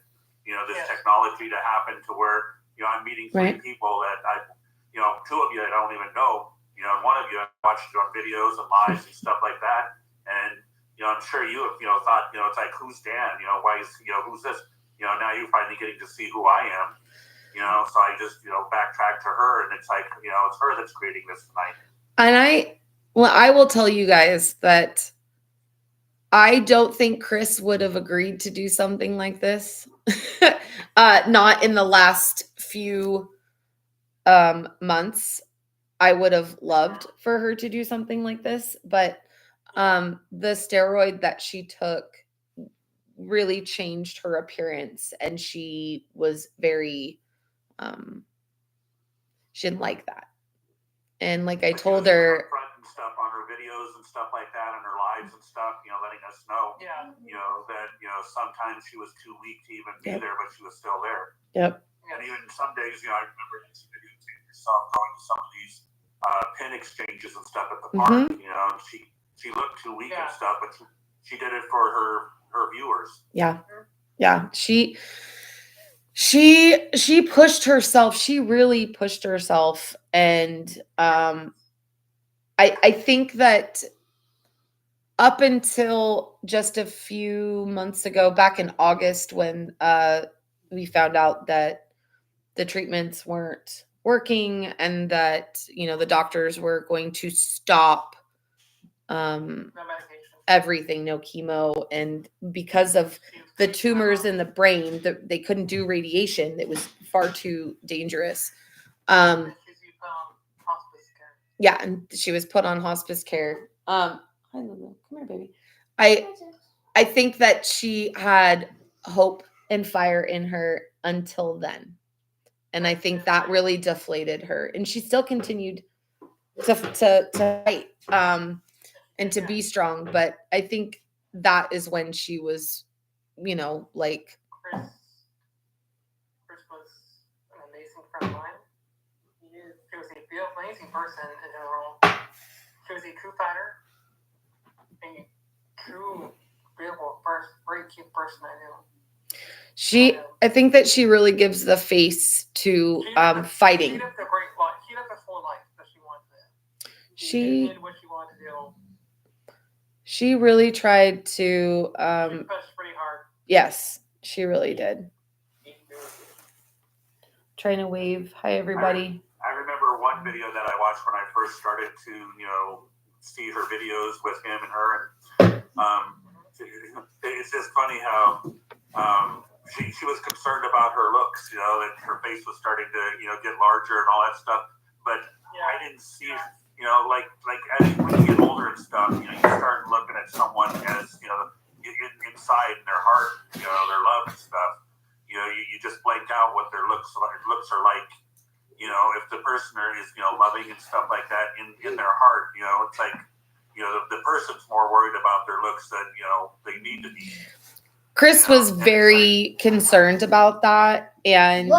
this technology to happen to where, I'm meeting 3 people that I, 2 of you I don't even know, and 1 of you I watched you on videos and lives and stuff like that. And, I'm sure you have, thought, it's like, who's Dan? Why is, who's this? Now you're finally getting to see who I am. So I just, backtrack to her, and it's like, it's her that's creating this tonight. And I will tell you guys that I don't think Chris would have agreed to do something like this. Not in the last few months. I would have loved for her to do something like this, but the steroid that she took really changed her appearance, and she was very she didn't like that. And like I told her, and stuff on her videos and stuff like that, and her lives and stuff, letting us know, that sometimes she was too weak to even be there, but she was still there. Yep. And even some days, I remember videotaping yourself going to some of these pin exchanges and stuff at the park. And she looked too weak and stuff, but she did it for her viewers. Yeah. She pushed herself. She really pushed herself. And I think that up until just a few months ago, back in August, when we found out that the treatments weren't working and that, the doctors were going to stop everything, no chemo. And because of the tumors in the brain, they couldn't do radiation. It was far too dangerous. Yeah, and she was put on hospice care. Hi, Lulu. Come here, baby. I think that she had hope and fire in her until then. And I think that really deflated her. And she still continued to fight and to be strong. But I think that is when she was, like. Chris was an amazing friend of mine. She was an amazing person in general. She was a true fighter. A true, beautiful, very cute person I knew. I think that she really gives the face to fighting. She lived a great life. She lived a full life that she wanted to live. She did what she wanted to do. She really tried to. She pushed pretty hard. Yes, she really did. Trying to wave. Hi, everybody. I remember one video that I watched when I first started to, see her videos with him and her. And it's just funny how she was concerned about her looks, that her face was starting to, get larger and all that stuff. But I didn't see, like as when you get older and stuff, you start looking at someone as, inside in their heart, their love and stuff. You just blank out what their looks are like. If the person is, loving and stuff like that in their heart, it's like, the person's more worried about their looks than, they need to be. Chris was very concerned about that. And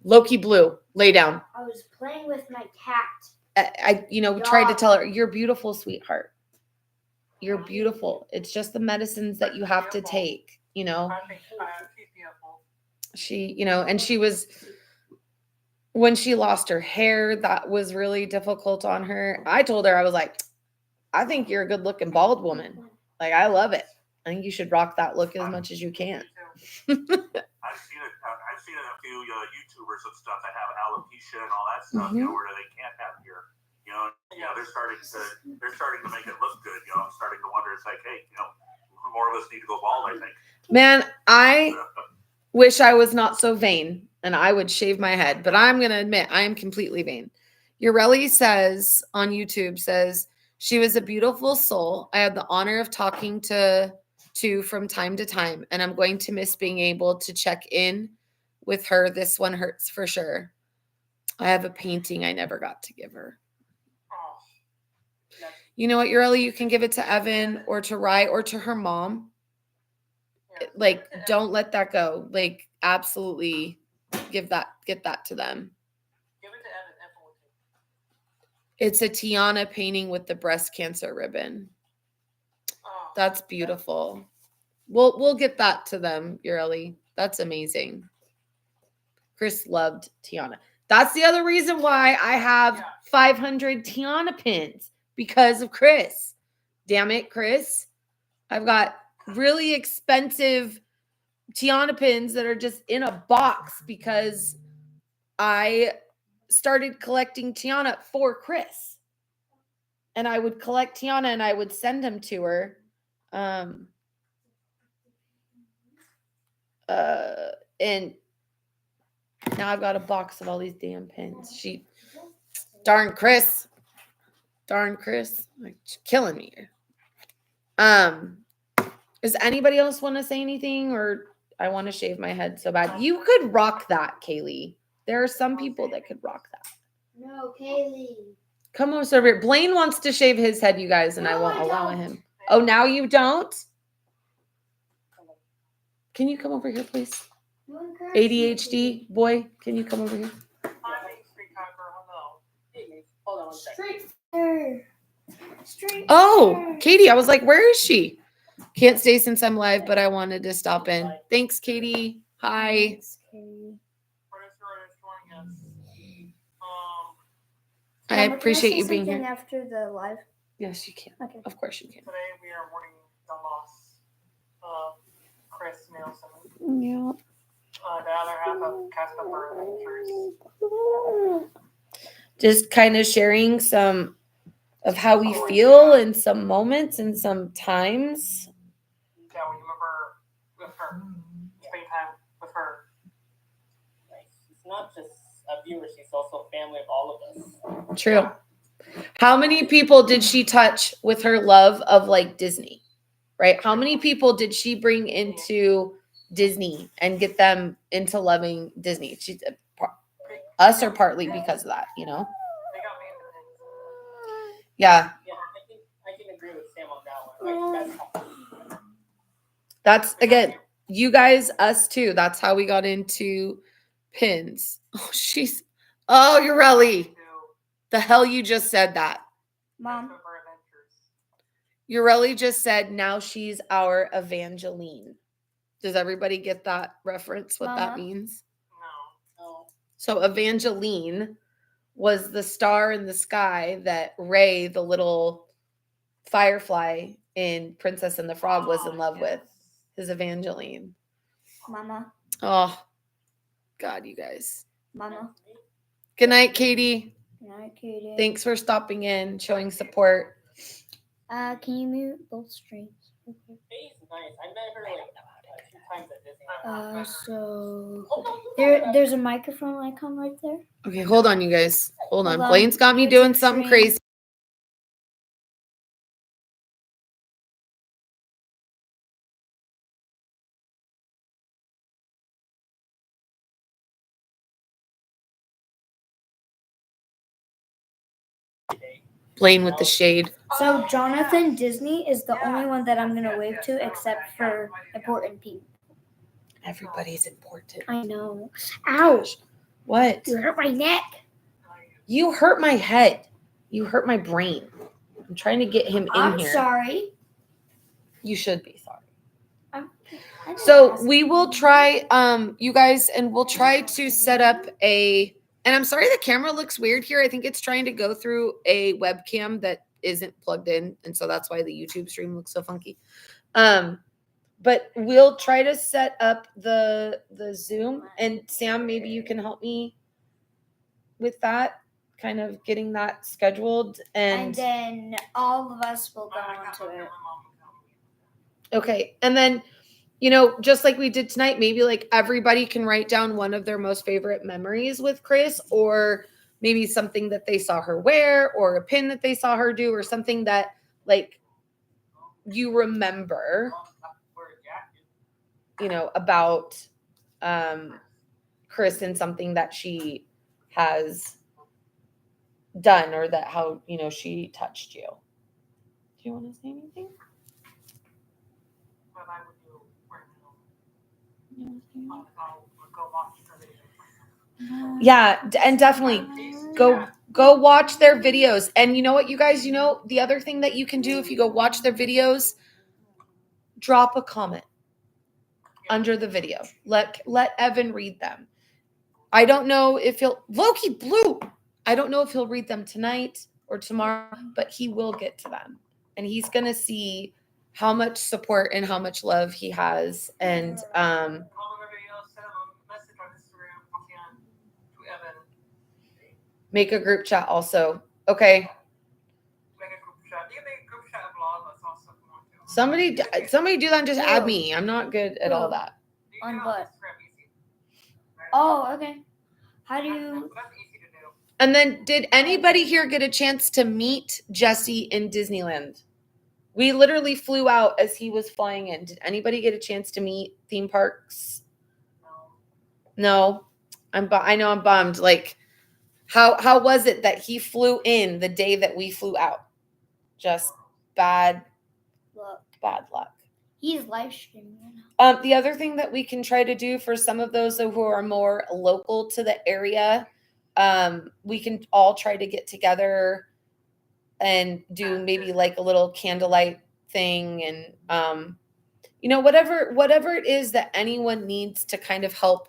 Loki Blue, lay down. I was playing with my cat. I tried to tell her, you're beautiful, sweetheart. You're beautiful. It's just the medicines that you have to take, you know. I think she's beautiful. She, you know, and she was, when she lost her hair, that was really difficult on her. I told her, I was like, I think you're a good looking bald woman. Like, I love it. I think you should rock that look as much as you can. I've seen it. I've seen a few YouTubers and stuff that have alopecia and all that stuff, you know, where they can't have hair. You know, they're starting to make it look good. You know, I'm starting to wonder. It's like, hey, you know, more of us need to go bald. I think. Man, I wish I was not so vain and I would shave my head, but I'm gonna admit I am completely vain. Ureli says on YouTube says she was a beautiful soul. I had the honor of talking to from time to time, and I'm going to miss being able to check in with her. This one hurts for sure. I have a painting I never got to give her. You know what, Ureli? You can give it to Evan or to Rye or to her mom. Like, don't let that go. Like, absolutely get that to them. Give it to Evan. Evan will take It's a Tiana painting with the breast cancer ribbon. Oh, That's beautiful. We'll get that to them, Ureli. That's amazing. Chris loved Tiana. That's the other reason why I have 500 Tiana pins, because of Chris. Damn it, Chris. I've got really expensive Tiana pins that are just in a box because I started collecting Tiana for Chris. And I would collect Tiana and I would send them to her. And now I've got a box of all these damn pins. Darn Chris, like, she's killing me. Does anybody else want to say anything, or I want to shave my head so bad? You could rock that, Kaylee. There are some people that could rock that. No, Kaylee. Come over here. Blaine wants to shave his head, you guys, and I won't allow him. Oh, now you don't? Can you come over here, please? ADHD boy, can you come over here? Hold on one second. Oh, Katie, I was like, where is she? Can't stay since I'm live, but I wanted to stop in. Thanks, Katie. Hi. I appreciate you being here. After the live. Yes, you can. Okay. Of course you can. Today we are mourning the loss of Chris Nielsen, Yeah. the other half of Casper Adventures. Just kind of sharing some of how we feel in some moments and some times. Yeah, we remember with her, spending time with her. Like, she's not just a viewer, she's also family of all of us. True. How many people did she touch with her love of like Disney? Right? How many people did she bring into Disney and get them into loving Disney? Us are partly because of that, you know? They got me into things. Yeah. Yeah, I can agree with Sam on that one. Like, That's, again, you guys, us too. That's how we got into pins. Oh, Ureli. The hell you just said that. Mom. Ureli just said, now she's our Evangeline. Does everybody get that reference, what that means? no. So Evangeline was the star in the sky that Ray, the little firefly in Princess and the Frog, was in love with. His Evangeline. Mama. Oh, God, you guys. Mama. Good night, Katie. Good night, Katie. Thanks for stopping in, showing support. Can you mute both streams? She's nice. I met her like a few times at Disney. So Oh, there's a microphone icon right there. Okay, hold on, you guys. Hold on. Hold on. Blaine's got me YouTube doing something stream. crazy. Blaine with the shade. So Jonathan Disney is the only one that I'm gonna wave to, except for important people. Everybody's important. I know. Ow! What? You hurt my neck. You hurt my head. You hurt my brain. I'm trying to get him in I'm here. sorry. You should be sorry. I didn't So ask. we will try, you guys, and we'll try to set up a. And I'm sorry the camera looks weird here. I think it's trying to go through a webcam that isn't plugged in, and so that's why the YouTube stream looks so funky. But we'll try to set up the Zoom, and Sam, maybe you can help me with that, kind of getting that scheduled. And then all of us will go onto it. Okay, and then, just like we did tonight, maybe like everybody can write down one of their most favorite memories with Chris, or maybe something that they saw her wear, or a pin that they saw her do, or something that like you remember, about Chris, and something that she has done, or that how, she touched you. Do you want to say anything? What I would do right now, I'll go watch the video. Yeah, and definitely go watch their videos. And you know what, you guys, the other thing that you can do if you go watch their videos, drop a comment under the video. Let Evan read them. I don't know if Loki Blue. I don't know if he'll read them tonight or tomorrow, but he will get to them. And he's going to see how much support and how much love he has. And make a group chat also. Okay. Somebody do that and just add me. I'm not good at all that. On what? Oh, okay. How do you? And then, did anybody here get a chance to meet Jesse in Disneyland? We literally flew out as he was flying in. Did anybody get a chance to meet theme parks? No. I know I'm bummed. Like, how was it that he flew in the day that we flew out? Just bad luck. He's live streaming. The other thing that we can try to do for some of those who are more local to the area, we can all try to get together and do maybe like a little candlelight thing, and whatever it is that anyone needs to kind of help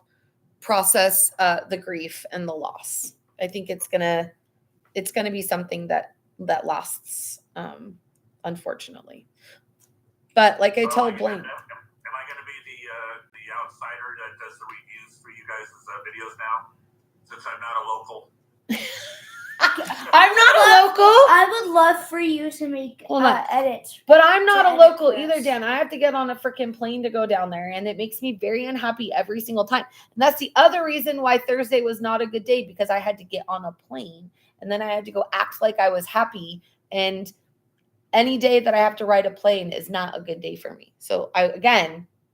process the grief and the loss. I think it's gonna be something that lasts, unfortunately. But like I told Blaine, am I going to be the outsider that does the reviews for you guys' videos now, since I'm not a local? I'm not a local. I would love for you to make edits. But I'm not a local Chris. either, Dan. I have to get on a freaking plane to go down there, and it makes me very unhappy every single time. And that's the other reason why Thursday was not a good day, because I had to get on a plane, and then I had to go act like I was happy. And any day that I have to ride a plane is not a good day for me. So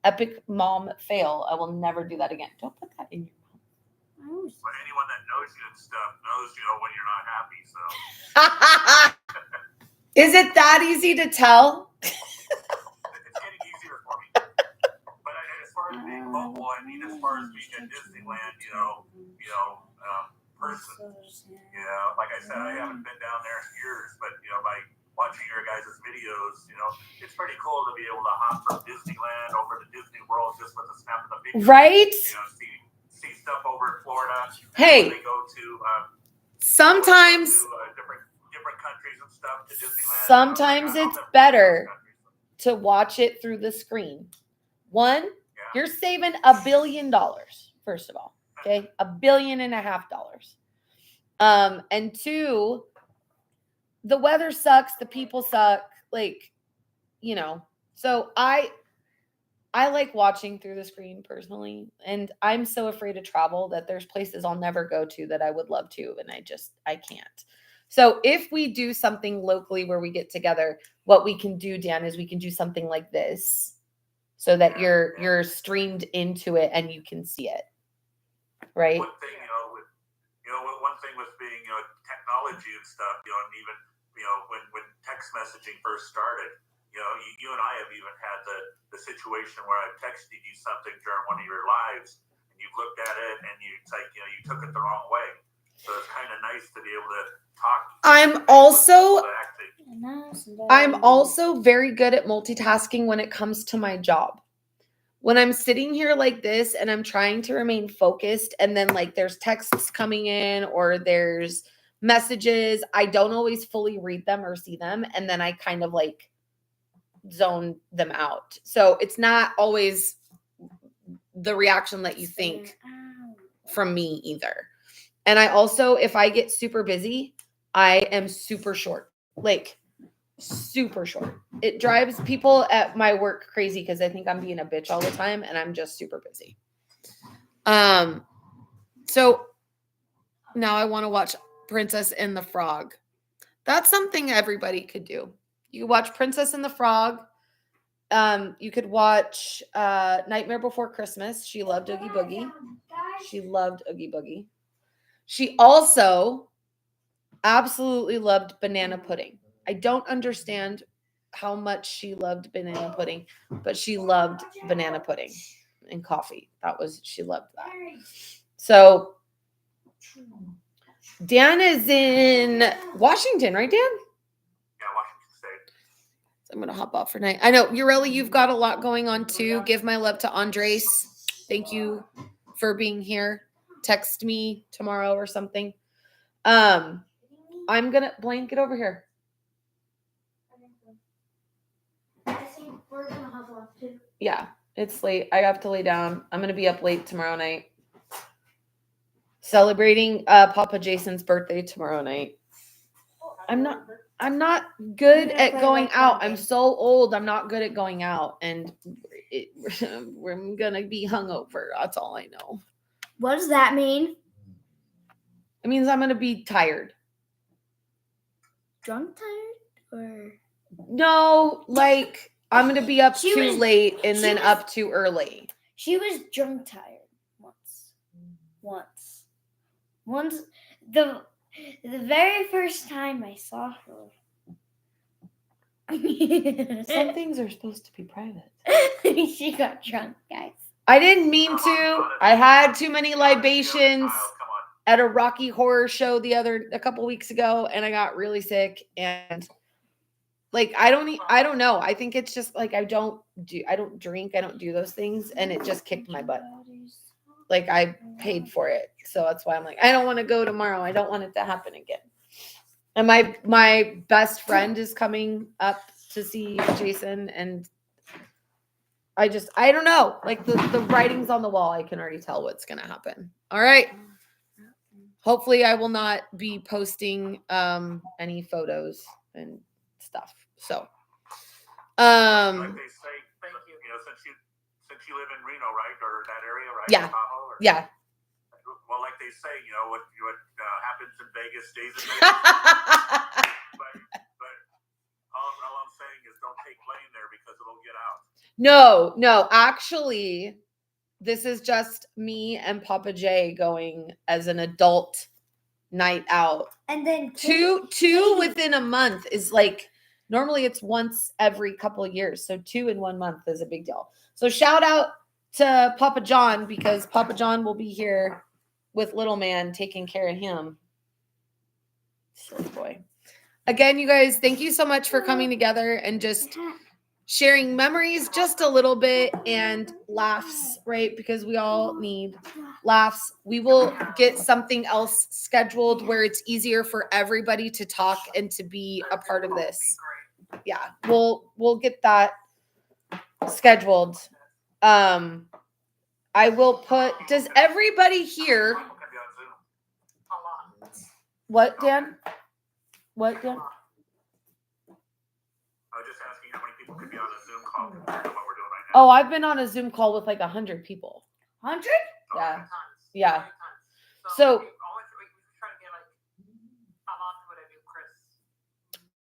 epic mom fail. I will never do that again. Don't put that in your mouth. But anyone that knows you and stuff knows, when you're not happy. So is it that easy to tell? It's getting easier for me. But as far as being local, as far as being at Disneyland, person, like I said, I haven't been down there in years, but by watching your guys' videos, it's pretty cool to be able to hop from Disneyland over to Disney World just with a snap of the finger. Right? See stuff over in Florida. Hey. They go to sometimes different countries and stuff to Disneyland. Sometimes it's better to watch it through the screen. One, you're saving $1 billion, first of all. Okay, $1.5 billion. And two, the weather sucks, the people suck, so I like watching through the screen personally, and I'm so afraid to travel that there's places I'll never go to that I would love to, and I can't. So if we do something locally where we get together, what we can do, Dan, is we can do something like this so that you're streamed into it and you can see it. Right? One thing, one thing with being, technology and stuff, and even, when text messaging first started, you and I have even had the situation where I've texted you something during one of your lives, and you've looked at it and you took it the wrong way. So it's kind of nice to be able to talk. I'm also I'm also very good at multitasking when it comes to my job. When I'm sitting here like this and I'm trying to remain focused, and then like there's texts coming in or there's messages, I don't always fully read them or see them. And then I kind of like zone them out. So it's not always the reaction that you think from me either. And I also, if I get super busy, I am super short, like super short. It drives people at my work crazy because I think I'm being a bitch all the time and I'm just super busy. So now I want to watch Princess and the Frog. That's something everybody could do. You watch Princess and the Frog. You could watch Nightmare Before Christmas. She loved Oogie Boogie. She loved Oogie Boogie. She also absolutely loved banana pudding. I don't understand how much she loved banana pudding, but she loved banana pudding and coffee. She loved that. So Dan is in Washington, right, Dan? Yeah, Washington State. So I'm going to hop off for night. I know, Ureli, you've got a lot going on too. Give my love to Andres. Thank you for being here. Text me tomorrow or something. I'm going to, Blaine, get over here. Yeah, it's late. I have to lay down. I'm going to be up late tomorrow night. Celebrating Papa Jason's birthday tomorrow night. I'm not good at going out. I'm so old. I'm not good at going out, and we're gonna be hungover. That's all I know. What does that mean? It means I'm gonna be tired. Drunk tired or no? Like I'm gonna be up She too was- late and she then was- up too early. She was drunk tired once. The very first time I saw her. Some things are supposed to be private. She got drunk, guys. I didn't mean to. I had too many libations at a Rocky Horror show a couple weeks ago, and I got really sick. And like I don't know. I think it's just like I don't drink. I don't do those things, and it just kicked my butt. Like I paid for it, so that's why I'm like I don't want to go tomorrow. I don't want it to happen again. And my best friend is coming up to see Jason, and I don't know. Like the writing's on the wall. I can already tell what's gonna happen. All right. Hopefully I will not be posting any photos and stuff. So Like they say, you know, since you live in Reno, right, or that area, right? Yeah. Tahoe, or, yeah. Well, like they say, you know, what happens in Vegas stays in Vegas. but all I'm saying is don't take Blaine there because it'll get out. No, actually, this is just me and Papa J going as an adult night out. And then Two within a month is like normally it's once every couple of years. So 2 in 1 month is a big deal. So shout out to Papa John because Papa John will be here with little man taking care of him. Silly boy. Again, you guys, thank you so much for coming together and just sharing memories just a little bit and laughs, right? Because we all need laughs. We will get something else scheduled where it's easier for everybody to talk and to be a part of this. Yeah, we'll get that scheduled. I will put, does everybody here, what, Dan? What, Dan? I was just asking how many people could be on a Zoom call compared to what we're doing right now. Oh, I've been on a Zoom call with like 100 people. 100? Yeah. Tons. Yeah. Tons. So- we try to get like a lot to it. I do, Chris.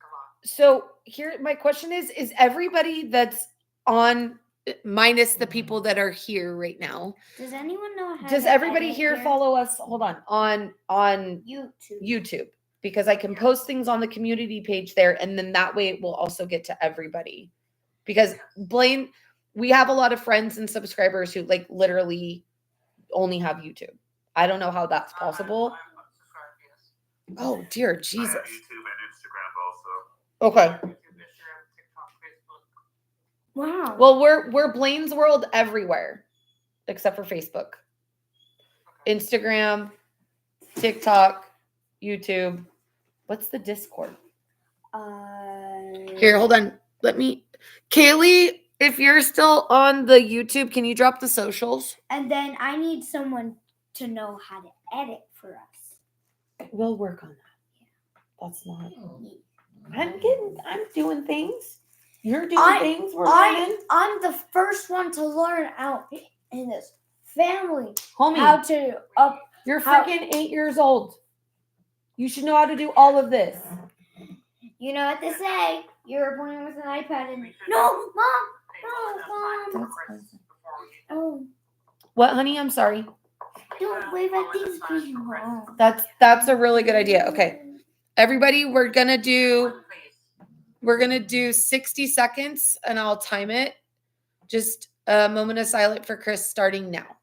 A lot. So here, my question is everybody that's on minus the people that are here right now, Does anyone know how does to everybody edit here follow us? Hold on YouTube? YouTube, because I can post things on the community page there, and then that way it will also get to everybody. Because Blaine, we have a lot of friends and subscribers who like literally only have YouTube. I don't know how that's possible. I'm subscribed, yes. Oh dear I Jesus. have YouTube and Instagram also. Okay. YouTube, Instagram, TikTok, Facebook. Wow. Well, we're Blaine's World everywhere, except for Facebook, Okay. Instagram, TikTok, YouTube. What's the Discord? Here, hold on. Let me, Kaylee, if you're still on the YouTube, can you drop the socials? And then I need someone to know how to edit for us. We'll work on that. That's not. I'm doing things. You're doing things. We're learning. I'm the first one to learn out in this family Homie, how to up. you're how- freaking 8 years old. You should know how to do all of this. You know what they say. You're playing with an iPad and We should no, mom. take No, enough time Mom. for That's Chris fine. before we Oh, What, honey? I'm sorry. don't wave at these people. That's a really good idea. Okay. Everybody, we're gonna do 60 seconds and I'll time it. Just a moment of silence for Chris starting now.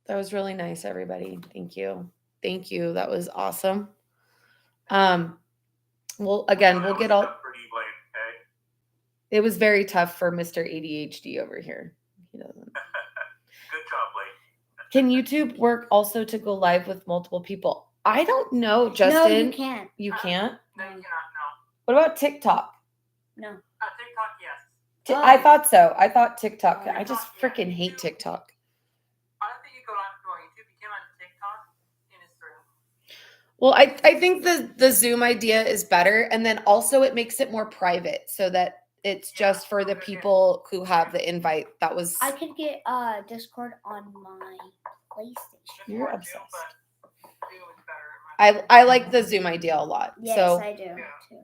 That was really nice, everybody. Thank you. Thank you. That was awesome. Well, again, we'll get all. Pretty Blake, okay? It was very tough for Mr. ADHD over here. He doesn't. Good job, Blake. Can YouTube work also to go live with multiple people? I don't know, No, Justin. you can't. You can't? No, you cannot. No. What about TikTok? No. TikTok, yes. I thought so. I thought TikTok. Oh. I just freaking hate TikTok. I don't think you go live through YouTube. You can on TikTok and Instagram. Well, I think the Zoom idea is better. And then also it makes it more private so that it's just for the people who have the invite. That was. I could get Discord on my PlayStation. You're Discord too, obsessed. but Zoom is better in my I like the Zoom idea a lot. Yes, So I do Yeah. too.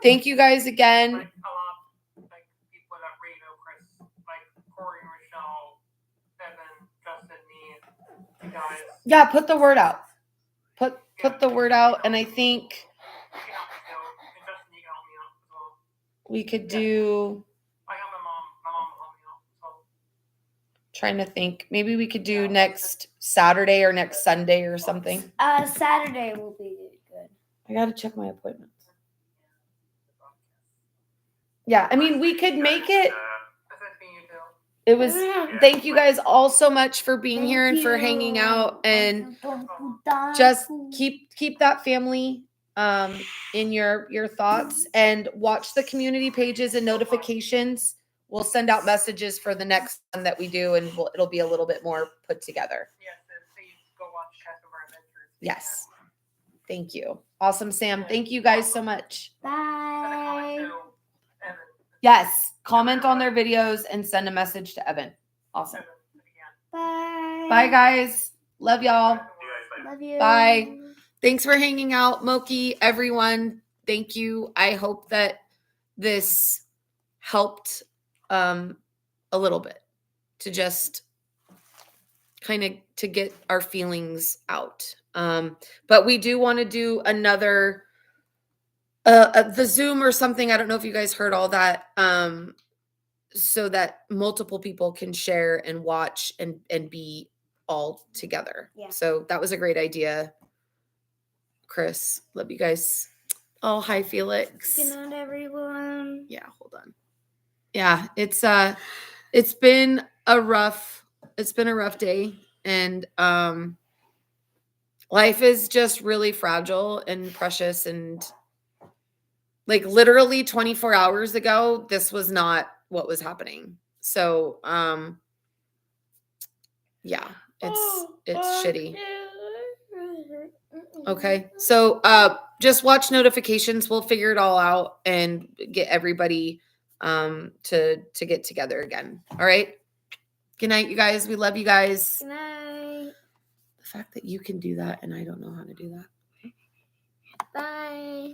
thank you guys again. like a lot like people that really know Chris, like Corey, Rochelle, Evan, Justin, me, you guys. Yeah, put the word out. Put the word out. And I think You can help me too. And Justin, you can help me out as well. we could do, I got my mom. My mom will help me out. So trying to think, maybe we could do next Saturday or next Sunday or something. Saturday will be good. I got to check my appointments. Yeah, I mean, we could make it. that's nice meeting you too. It was, thank you guys all so much for being Thank here and for you. hanging out, and just keep that family in your thoughts, and watch the community pages and notifications. We'll send out messages for the next one that we do, and it'll be a little bit more put together. Yes, and please go watch Customer Adventures. Yes. Thank you. Awesome, Sam. Thank you guys so much. Send a comment Bye. to Evan. Yes, comment on their videos and send a message to Evan. Awesome. Evan, again. Bye. Bye, guys. Love y'all. You guys, Love you. Bye. Thanks for hanging out, Moki, everyone. Thank you. I hope that this helped a little bit to just kind of to get our feelings out. But we do want to do another the Zoom or something. I don't know if you guys heard all that. So that multiple people can share and watch and be all together. Yeah. So that was a great idea. Chris, love you guys. Oh, hi, Felix. Good night, everyone. Yeah, hold on. Yeah, it's been a rough day, and life is just really fragile and precious, and like literally 24 hours ago, this was not what was happening. So yeah, it's shitty. Okay. So just watch notifications. We'll figure it all out and get everybody to get together again. All right. Good night, you guys. We love you guys. Good night. The fact that you can do that and I don't know how to do that. Bye.